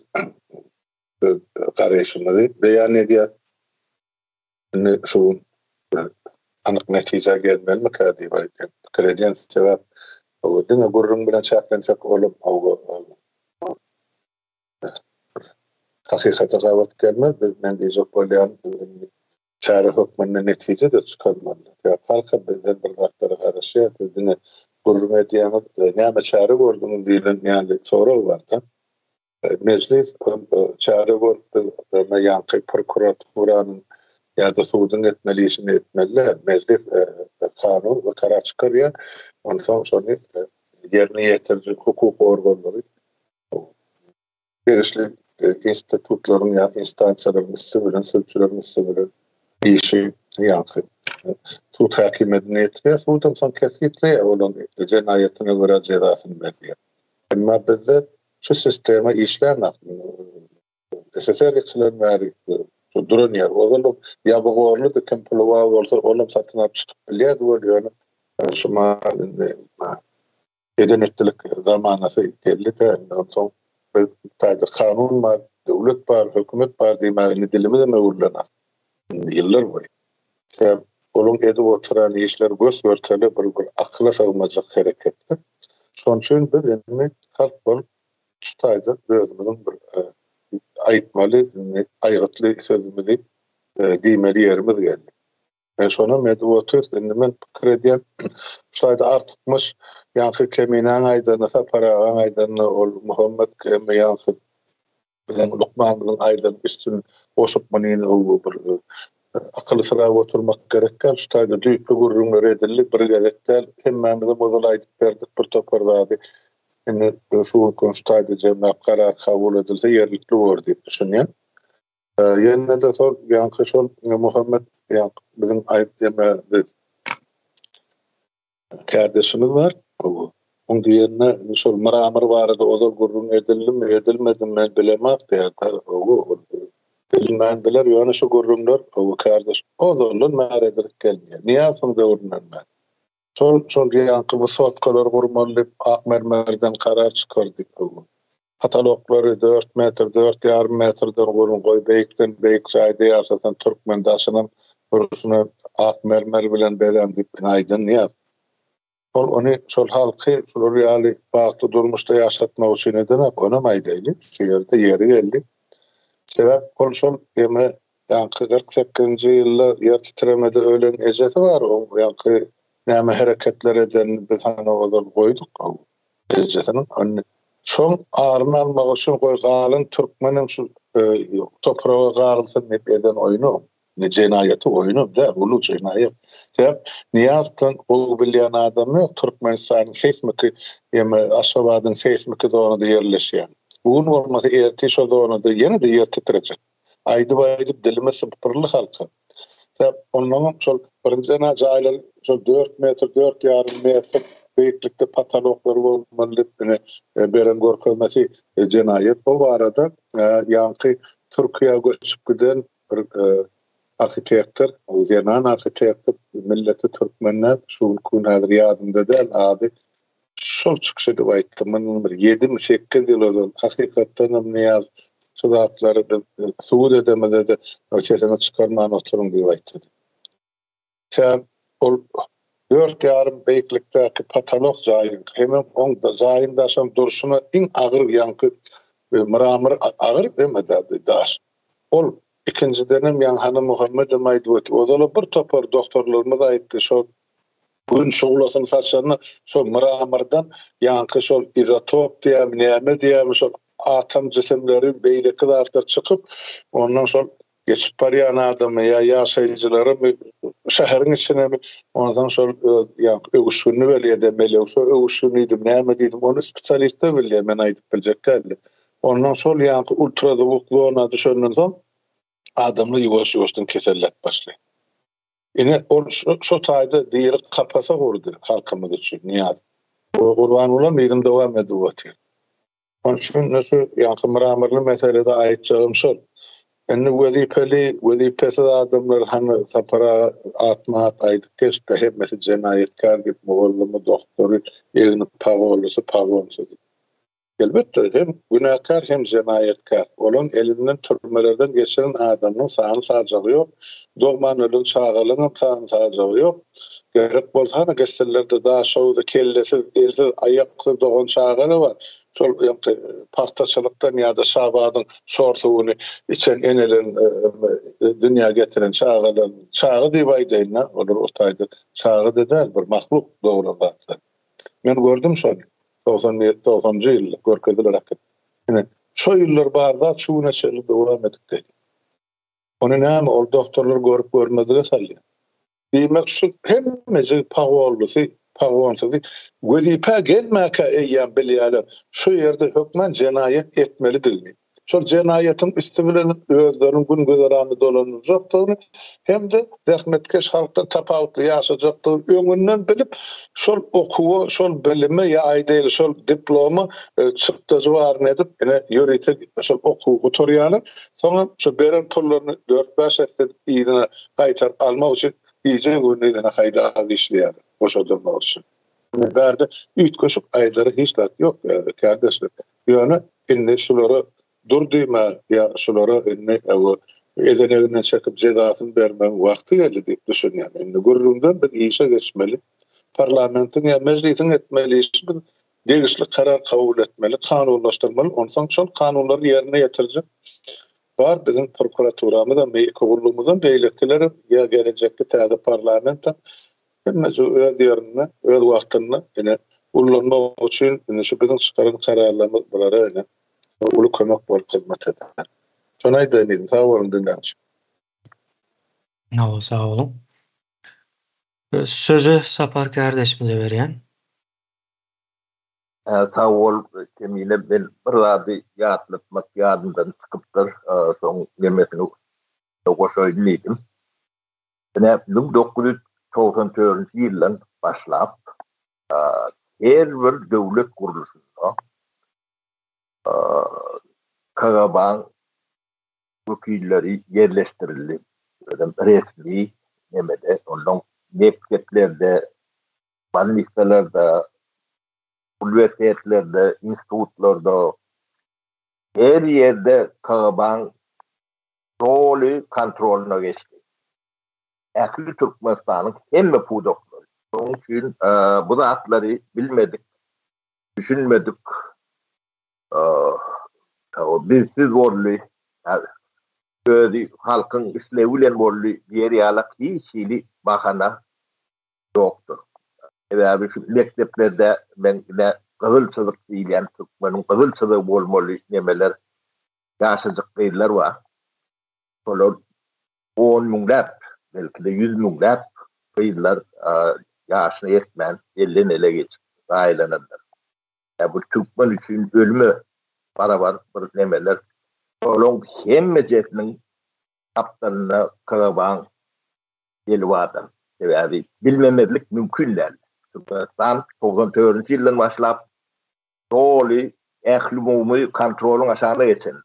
Öz garaşymy beýan edýär. Şu anyk netije gelmeli kadi diýip pikir sebäp o diňe gurrun bilen çäklenjek olup hakykata gawat gelmez. Men diýjek bolýan çäre hökmünden netije de çykarmaly. Halka bizden bir zatlara garaşýar, diňe gurrun edýän näme çäre gördüňiz diýilen ýa-ni soraw barda. Meclis çäre gördü, ýa-ni prokuraturanyň ýa-da suwdyň etmeli işini etmeliler. Meclis kanun we karar çykarýar. Ondan soň şonu ýerine ýetirjek hukuk organlary berişli institutlaryň ýa instansiýalaryň üstünden sözçülerin işi ýa-ni tut hakim medeniyeti suwdym soň kesipli olan jenaýatyna görä jezasyny berýär. Emma bizde şu sistema işlemek SSR'likçiler bäri duran yer. Oğlum ya bu oğlu da kim pulu olsa oğlum satın alıp çıkıp biliyordü oluyor. Şuma edenettilik zamanası geldi de ondan sonra bir kanun var. devlet bar, hökümet bar diýmäni dilimi de möwürlener. Yıllar boyu. Olum edip oturan işler göz görteli bir akla sığmazlık hareketli. Şoň üçin biz endi halk bol şutaýda özümizin bir aýtmaly, aýgatly sözümizi diýmeli ýerimiz geldi. Şonu medwotur endi men pikir edýän şutaýda artykmyş ýa-ni kemiňe aýdyny, saparaga aýdyny ol Muhammed kemi ýa-ni bilen Lukmanyň aýdyny üstün oşup manyny o bir akıllı sıra oturmak gerekken şutaýda düýpli gurrunlar edilip bir gerekden hemmemize bozalaydyp berdik bir toparlady. Indi şu şutaýda jemgyýet karar kabul edilse ýerlikli bolur diýip düşünýän. Ýene de şol ýa-ni şol Muhammed ýa bizim aýtdyýan kardeşimiz var. Onun diýerine şol Miramyr barada ozal gurrun edildi edilmedi men bilemek diýär. Bilmändiler ýöne şu gurrunlar o kardeş ozallar märedir gelýär. Niýe döwründen ben. Şol ýa-ni bu sotkalar gurmalyp akmermerden karar çykardy. Katalogları 4 metr, 4,5 metrden gurrun goý beýikden beýik çaýda ýaşatan türkmen daşynyň burusuna akmermer bilen belendip aýdyn ýa. Şol halky şol ýaly bagty durmuşda ýaşatmak üçin edenek ona maýdaýly. Şu ýerde ýeri geldi. Sebäp şol ýa-ni 48-nji ýylda ýer titremede ölen ejeti bar. O ýa-ni näme hereketler eden biz hany ozal goýduk. Ejetiniň önüne şoň army almak üçin goýgalan türkmeniň şu toprağa garylsyn diýip eden oýunu, jenaýaty oýunu da, ulu jenaýat. Sebäp niýatdan o bilýän adam ýok. Türkmenistanyň seismik ýa-ni Aşgabatyň seismik zonada ýerleşýän. Bugün olmasa erti şo zonada ýene de ýer titrejek. Aýdyp dilime sypyrly halka. Sebäp onlaryň şol birinji jaýlar şol 4 metr, 4,5 metr beýiklikde patologlar bolmalyp beren görkezmesi jenaýet. Bu arada ýa-ni Türkiýe göçüp giden bir arkitektor, Uzyanan arkitektor milleti Türkmenler şu gün häzir ýadymda däl ady şol çykşy diýip aýtdym. Men bir 7-8 ýyl ozal hakykatdan niýaz şu zatlary suwud edemede de çesene çykarman oturun diýip aýtdy. Sen ol 4,5 beýiklikdäki patolog jaýy, hemen oňda jaýynda şol durşuna iň agyr ýaňky Miramyr agyr demedi daş. Ol ikinji dönem ýa-ni Muhammed aýdyp ozal bir topar doktorlarymyz aýtdy şol gün şogulasyny saçanyny şol Miramyrdan ýa-ni şol izotop diýip näme diýip şol atom jisimleri beýleki zatlar çykyp ondan şol geçip barýan adamy ýaşaýjylary şäheriň içine ondan şol öwüşüni belýär mele şol öwüşüni näme diýdim onu spesialistler bilýär men aýdyp biljek geldi. Ondan şol ýa-ni ultrazwukly ona düşenden soň adamly ýuwaş-ýuwaşdan kesellik başlaýar. Ine şu taýda diýeri kapasa gurdy halkymyz üçin niýat. Gurban bolam beýdim dowam edip otyr. Onun üçin näse ýa-ni Miramyrly meselede aýtjagym şol. Enne wezipesi adamlar hany sapara atmak aýdyp geçdi hemmesi jenaýetkar diýip mogollumy doktory ýerini pagolysy. Elbetde hem günahkar hem jenaýetkar. Olan elinden türmelerden geçiren adamyň sany sajagy ýok. Dogman ölüm çağalyň sany sajagy ýok. Gerek bolsa da geçellerde daha şowda kellesi, elsiz aýakly dogan çağaly bar. Şol pastaçylykdan ýa-da şabadyň şorsugyny içen enelen dünýä getiren çağaly diýip aýdýan, olar otaýdy. Çağı dedäl bir mahluk dograndy. Men gördüm şol 90-njy ýyl görkezler hakykat. Ene şo ýyllar barda şu näçeli dowam edip. Onu näme ol doktorlar görüp görmezlige salýar. Diýmek şu hemmesi pagolsy wezipe gelmäke eýýän bilýärler. Şu ýerde hökmen jenaýet etmelidir. Şol jenaýetin üstü bilen özleriň gün gözaramy dolanjakdygyny hem de rahmetkeş halkda tapawutly ýaşajakdygyny öňünden bilip şol okuwy, şol bilimi ýa aýdyl şol diplomy çykdyjy barny edip ene ýöretek şol okuwy oturýarlar. Soňra şu beren pullaryny 4-5 hafta ýylyna gaýtar almak üçin iýje gününe haýda işleýär. Oşa durmak üçin. Berde üýt köşüp aýdary hiç lat ýok kardeşler. Ýöne indi şolary durdyma ya şolara ne o edenerinden çekip cezasını vermen wagty geldi diýip düşünýän. Indi gurrundan bir işe geçmeli. Parlamentin ya meclisin etmeli, degişli karar kabul etmeli, kanunlaşdyrmaly. Ondan şol kanunlary ýerine ýetirjek. Bar bizim prokuraturamyzda, meýkulluğumyzdan beýlekleri ya gelecekde täze parlamenta hemmesi öz ýerine, öz wagtyny ene ullanmak üçin ene şu bizim çykaran kararlarymyz bulara ene ulu kömek bolup hyzmat eder. Şonu aýdym, sağ bolun dinleýän. Sağ olun. Sözü Sapar kardeşimize berýän. Sağ ol, Cemile, ben bir zady ýatlypmak ýadymdan çykypdyr, soň nemesini goşaýdyym. Ene 1994 ýyldan başlap her bir döwlet guruluşynda KGB'ň wekilleri yerleşdirildi. Resmi nemede, ondan mekteplerde, manifestelerde, üniversitelerde, institutlarda, her yerde KGB'ň rolü kontrolüne geçti. Ähli Türkmenistanyň hemme pudoklary. Onun için bu zatları bilmedik, düşünmedik. Bizsiz bolly, özü halkın işlew bilen bolly diýer ýalak hiç hili bahana ýokdur. Eber şu mekteplerde men gızılçılık diýilýän Türkmeniň gızılçylygy bolmaly nemeler ýaşadyk gyýlar bar. Olar 10 miňlap, belki de 100 miňlap gyýlar ýaşyny ýetmän elden ele geçip aýlananlar. Bu Türkmen üçin ölümü barabar bir nemeler. Olong hemmejetiniň kaptanına KGB'ň gelwadan. Sebäbi bilmemezlik mümkin däl. Türkmenistan 94 ýyldan başlap roly ähli umumy kontrolyň aşagyna geçen.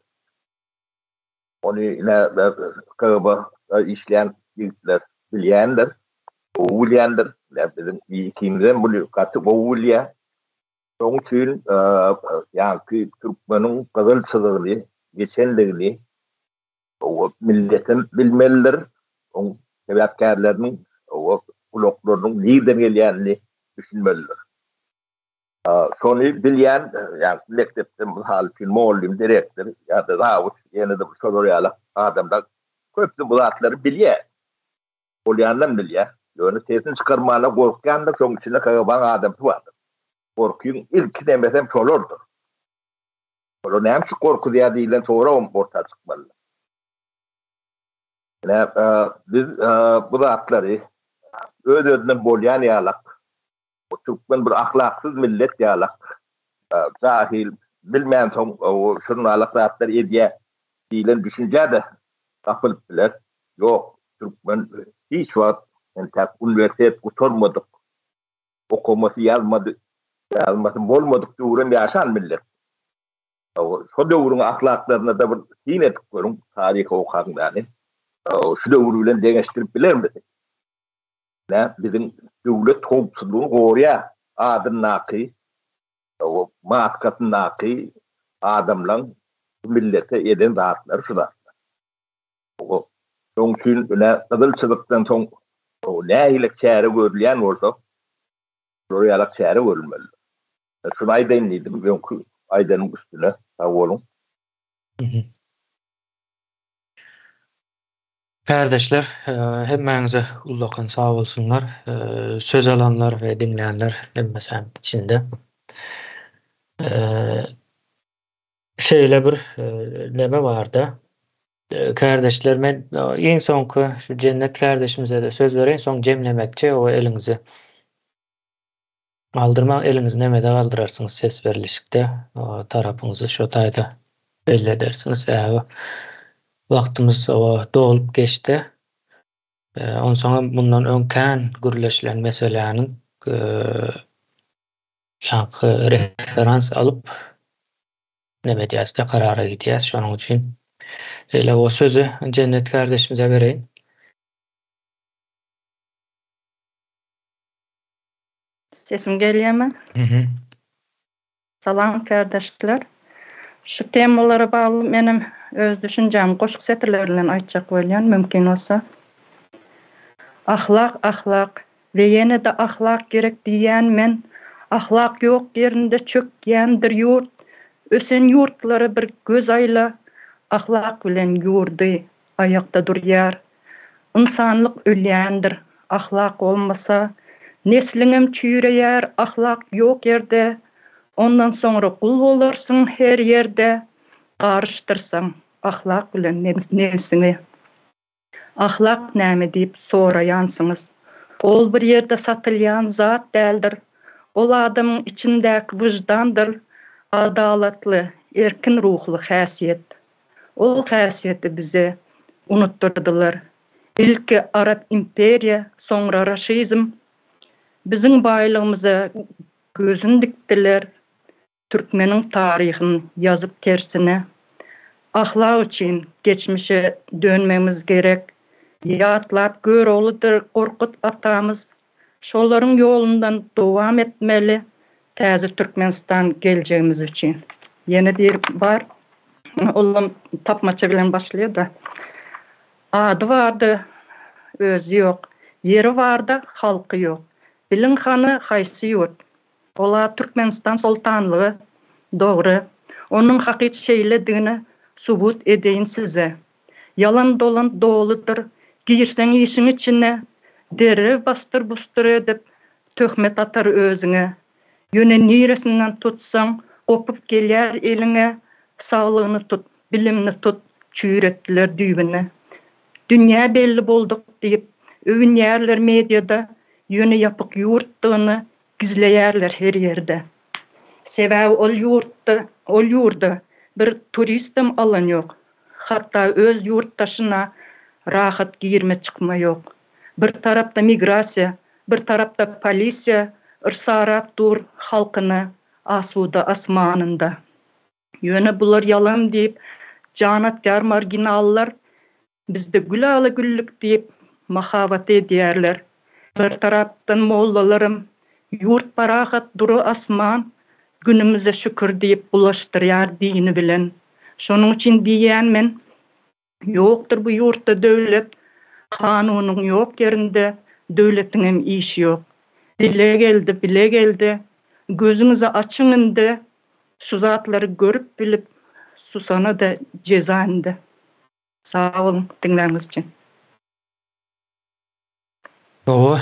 Onu KGB işleyen ýigitler bilýändir. O bilýändir. Bizim ikimizden bu katı o bilýär. Şoň üçin ýa-ki Türkmeniň gızylçylygyny, geçenligini o milletin bilmelidir. O sebäpkärleriň, o uloklaryň nerden gelýänini düşünmelidir. Şonu bilýän, ýa mektepde hal film mollim direktor ýa-da zawut ýene de şolary adamlar köpde bu zatları bilýär. Bolýandan bilýär. Ýöne tesini çykarmana gorkýanda şoň içinde KGB'ň adamy bardyr. Korkuň ilk demesem şolardyr. Olar näme şu korku diýilýän sonra orta çykmaly. Biz bu zatlary öz-özüne bolýan ýalak, o Türkmen bir ahlaksyz millet ýalak, jahil, bilmän soň şunu alaklar edýär diýilen düşünjäde tapylyp biler. Ýok, Türkmen hiç wagt entäk üniversitet gutarmadyk, okumasy ýazmady, bolmadyk döwrem ýaşan millet. Şu döwrüň ahlaklaryna da bir tin etip görüň, taryhy okaňdan. Şu döwrü bilen deňeşdirip bilermi? Bizim döwlet howpsuzlygyny gorýa adamnaky, o maskatnaky adamlaryň millete eden zatlar şular. O şoň üçin gızylçylykdan soň o nähile çäre görülýän bolsa, şoýalak çäre görülmeli. Şunu aýdym diýdim, ýok aýdanyň üstüne sağ bolun. Kardeşler, hemmeňize ullakan sağ bolsunlar. Söz alanlar we dinleýänler hemmesem içinde. Şeýle bir neme barda. Kardeşler, men en soňky şu Cennet kardeşimize de söz bereyim, soň jemlemekçe o eliňizi aldırma, elinizi nemede kaldırarsınız ses verilişikde. O tarapınızı şu tayda belli edersiniz. Vaktimiz dolup geçti. Ondan sonra bundan önkän gürleşilen meselenin referans alıp neme diýäsde karara gidýäs. Şonuň üçin hele o sözü Cennet kardeşimize bereyim. Sesim gelýärmi? Salam kardeşler. Şu temalara bağlı benim öz düşüncem goşuk setirler bilen aýtjak bolýan mümkin olsa. Ahlak ve yine de ahlak gerek diýen men ahlak ýok ýerinde çökýändir ýurt. Ösen ýurtlary bir göz aýla ahlak bilen ýurdy aýakda durýar. İnsanlyk ölýändir ahlak olmasa, nesliňem çüýreýär ahlak ýok ýerde. Ondan sonra kul bolarsyň her ýerde, garşdyrsaň ahlak bilen nefsini. Ahlak näme diýip soraýansyňyz. Ol bir ýerde satylýan zat däldir. Ol adamyň içindäki wyjdandyr, adalatly, erkin ruhly häsiýet. Ol häsiýeti bize unutturdylar. İlki Arap imperiya, soňra raşizm biziň baýlygymyza gözün dikdiler. Türkmeniň taryhyny ýazyp tersine. Ahlak üçin geçmişe dönmemiz gerek. Ýatlap görogludyr Gorkut atamız. Şolaryň ýolundan dowam etmeli. Täze Türkmenistan geljegimiz üçin. Ýene bir bar. Olam tapmaça bilen başlıyor da. Adı vardı, özü yok. Yeri vardı, halkı yok. Bilin hanı haýsy ýurt. Ola Türkmenistan sultanlığı, doğru. Onun hakiki şeylediğini subut edeyin size. Yalan dolan doludur. Girsen işin içine, deri bastır bustur edip, töhmet atar özüne. Yöne niresinden tutsan, kopup gelýär eline, sağlığını tut, bilimini tut, çüýretdiler düýbüne. Dünya belli bolduk deyip, övünýärler medyada, yöne yapık yurtdygyny gizleýärler her ýerde. Sebäbi ol ýurda bir turistim alan ýok. Hatta öz yurttaşyna rahat girme çykma ýok. Bir tarapda migrasiýa, bir tarapda polisiýa ırsarap dur halkyny asuda asmanynda. Yöne bular yalan deyip, janatkar marginallar bizde gülaly güllük deyip mahabat edýärler. Bir tarapdan mollalarym yurt parahat duru asman günümüze şükür deyip bulaştırýar dini bilen. Şonuň üçin diýen men, ýokdur bu ýurtda döwlet, kanunyň ýok ýerinde döwletiňem işi ýok. Bile geldi, gözüňizi açyňynda, şu zatlary görüp bilip, susana da cezanında. Sağ olun, dinleğiniz için. O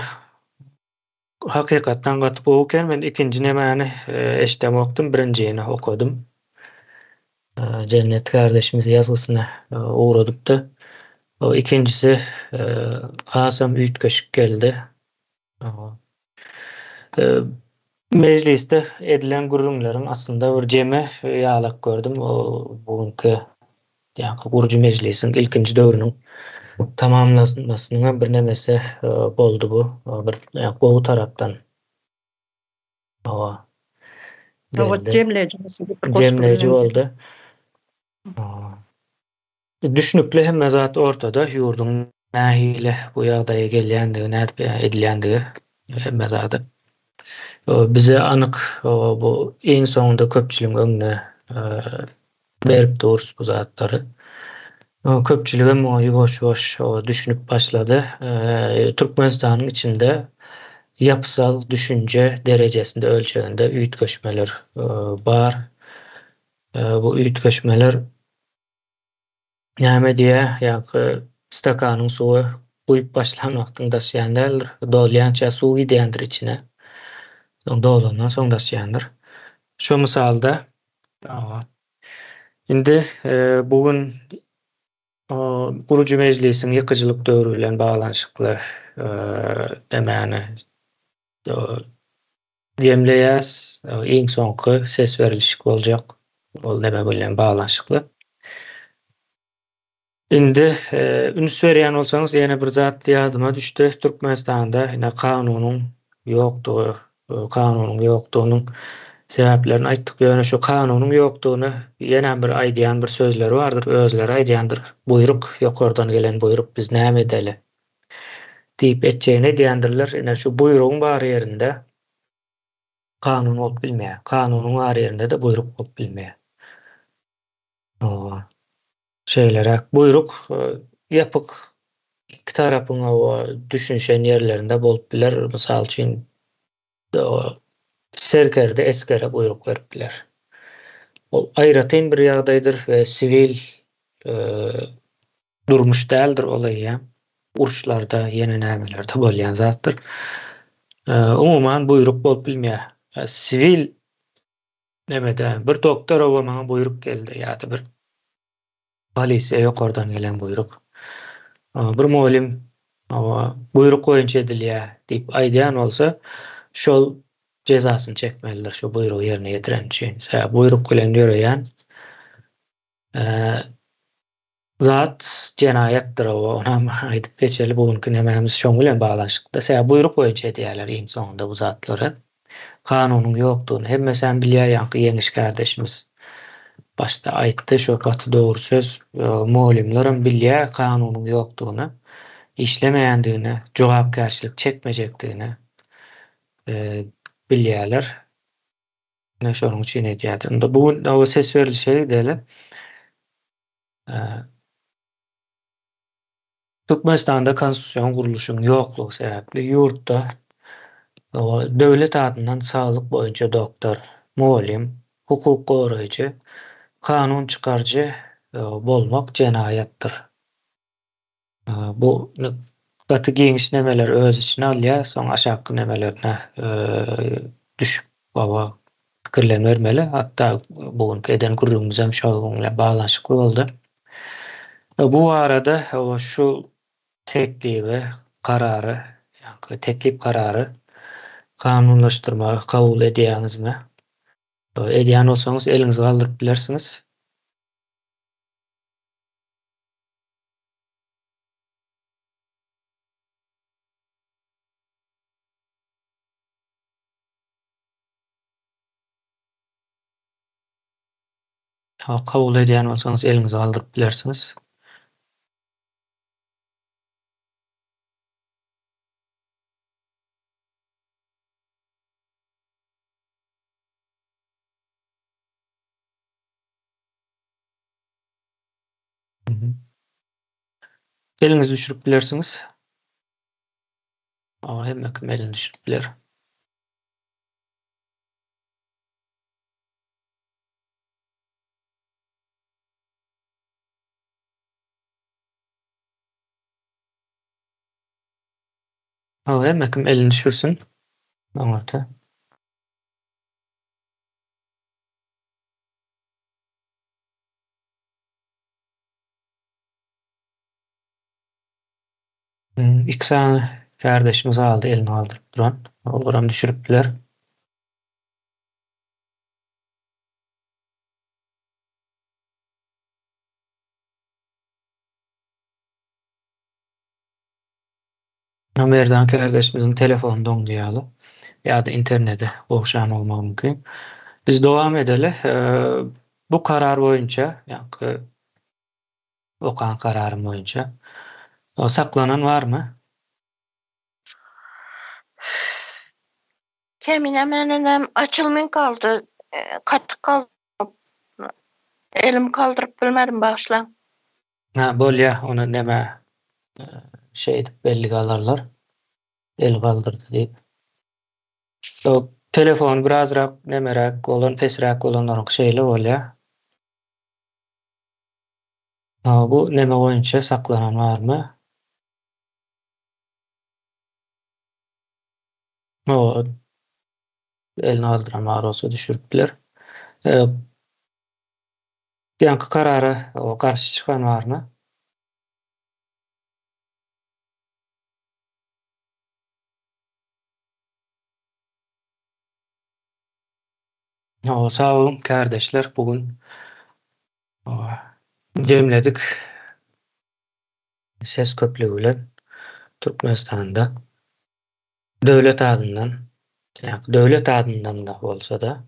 hakykatdan gatyp okuken men ikinji nemäni eşdemokdum, birincini okudum. Cennet kardeşimiz yazgısyna uğradypdy. O ikincisi Kasam Üýtgeşik geldi. Mecliste edilen gurrunlaryň aslında bir jeme ýalyk gördüm. O bugünkü ýa-ni gurju meclisiň ilkinji döwrüniň tamamlanmasyna bir nemesi boldy bu. Bir gowy tarapdan. Jemleji boldy. Düşnükli hemme zat ortada ýurduň nähile bu ýagdaýa gelýändigi, nädip edilýändigi hemme zat. Bize anyk bu en soňunda köpçüligiň öňüne berip durus bu zatlary. Köpçüligim ýoş düşünüp başlady. Türkmenistanyň içinde yapısal düşünce derejesinde ölçeginde üýtgeşmeler bar. Bu üýtgeşmeler näme diýe, ýa-ni stakanyň suwy guýup başlanmakdyň daşýandyldyr. Dolýança suw gidendir içine. Dolandan soň daşýandyr. Şu misalda indi bugün guruju meclisiň ýykyjylyk döwrü bilen baglanyşykly demäni diýemleýäs iň soňky ses berilişik boljak. Ol näme bilen baglanyşykly. Indi üns berýän bolsaňyz ýene bir zat ýadyma düşdi. Türkmenistanda ýene kanunyň ýokdugynyň sebäplerini aýtdyk. Ýöne şu kanunyň ýokdugyny ýene bir aýdýan bir sözleri bardyr, özleri aýdýandyr. Buyruk, ýokardan gelen buyruk biz näme edeli diýip etjegine diýendirler. Ýene şu buyrugyň bar ýerinde kanun bolup bilmeýär. Kanunyň bar ýerinde de buyruk bolup bilmeýär. O şeylere buyruk yapık iki tarapyň o düşünşen yerlerinde bolup biler. Mysal üçin o serkerde eskere buyruk berip biler. Ol aýratyn bir ýagdaýdyr we sivil durmuş däldir olay ýa. Urşlarda, ýene nämelerde bolýan zatdyr. Umuman buyruk bolup bilmeýär. Sivil nemede bir doktor owa maňa buyruk geldi ýa-da bir polisiýa ýokardan gelen buyruk. Bir muallim buyruk goýunça edilýär diýip aýdýan bolsa, şol cezasyny çekmelidir şu buyrugy ýerine ýetiren üçin. Buyruk bilen ýöreýän zat jenayetdir o. Ona aýdyp geçeli bugünkü nämämiz şoň bilen baglanşykda. Buyruk goýunça edýärler iň soňunda bu zatlary. Kanunyň ýokdugyny hemme sen bilýär ýa-da ýeňiş kardeşimiz başda aýtdy şu gaty dogry söz. Muallimlerim bilýär kanunyň ýokdugyny, işlemeýändigini, jogapkärçilik çekmejekdigini bilýärler. Ne şonuň üçin edýärdir. Unda bu o ses berilişi dele Türkmenistanda konstitusiýon guruluşynyň ýoklugy sebäpli ýurtda döwlet adyndan saglyk boýunça doktor, muallim, hukuk goraýjy, kanun çykarjy bolmak jenayetdir. Bu gaty geňiş nemeler öz içine alýar, soň aşaky nemelerine düşüp pikirlen bermeli. Hatta bugünkü eden gurrumyz hem şol bilen baglanşykly boldy. Bu arada şu teklibi kararı, yani teklip kararı kanunlaştırma kabul edýäňizmi? Edýän bolsaňyz eliňizi galdyryp bilersiňiz. Kabul edýän bolsaňyz eliňizi galdyryp bilersiňiz. Elinizi düşürüp bilersiňiz. Hemme kim elini düşürüp biler. Hemme kim elini düşürsün. Aňarta. İki sany kardeşimiz aldy, elini galdyryp duran. Olaram düşürüpdiler. Merdan kardeşimizin telefonu doňdýaly ýa-da internete gowşan bolmagy mümkin. Biz dowam edeli. Bu karar boýunça, ýa-ni okan kararym boýunça saklanan barmy? Kemine menenem açylmay kaldy. Katty kaldy. Elim kaldyryp bilmedim başla. Bolýa, ona näme şey dip belli alarlar. El kaldırdı diýip. O telefon birazrak nemerak bolan, pesrak bolanlaryň şeýle bolýar. Bu neme boýunça saklanan barmy? O elini aldıran barosy düşürüpdiler. Ýa-ni karara o garşy çykan barmy? Sağ olun kardeşler, bugün jemledik ses köplüğü bilen Türkmenistanda döwlet adyndan, döwlet adyndan da bolsa da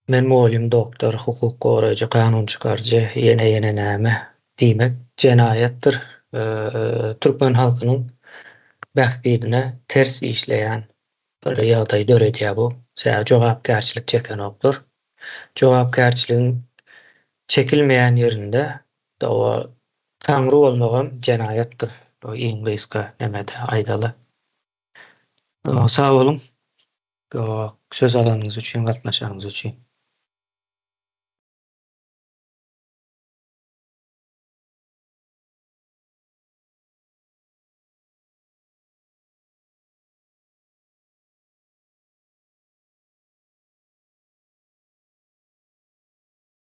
men muallim, doktor, hukuk goraýjy, kanun çykarjy, ýene näme diýmek jenayetdir. Türkmen halkynyň bähbidine ters işleýän bir ýagdaý döredýär bu. Jogapkärçilik çeken okdur. Jogapkärçiligiň çekilmeyen yerinde da o Tanrı olmagam cenayetdir. O İngilizce nemede aydalı. Sağ olun. Söz alanınız için, katnaşanınız için.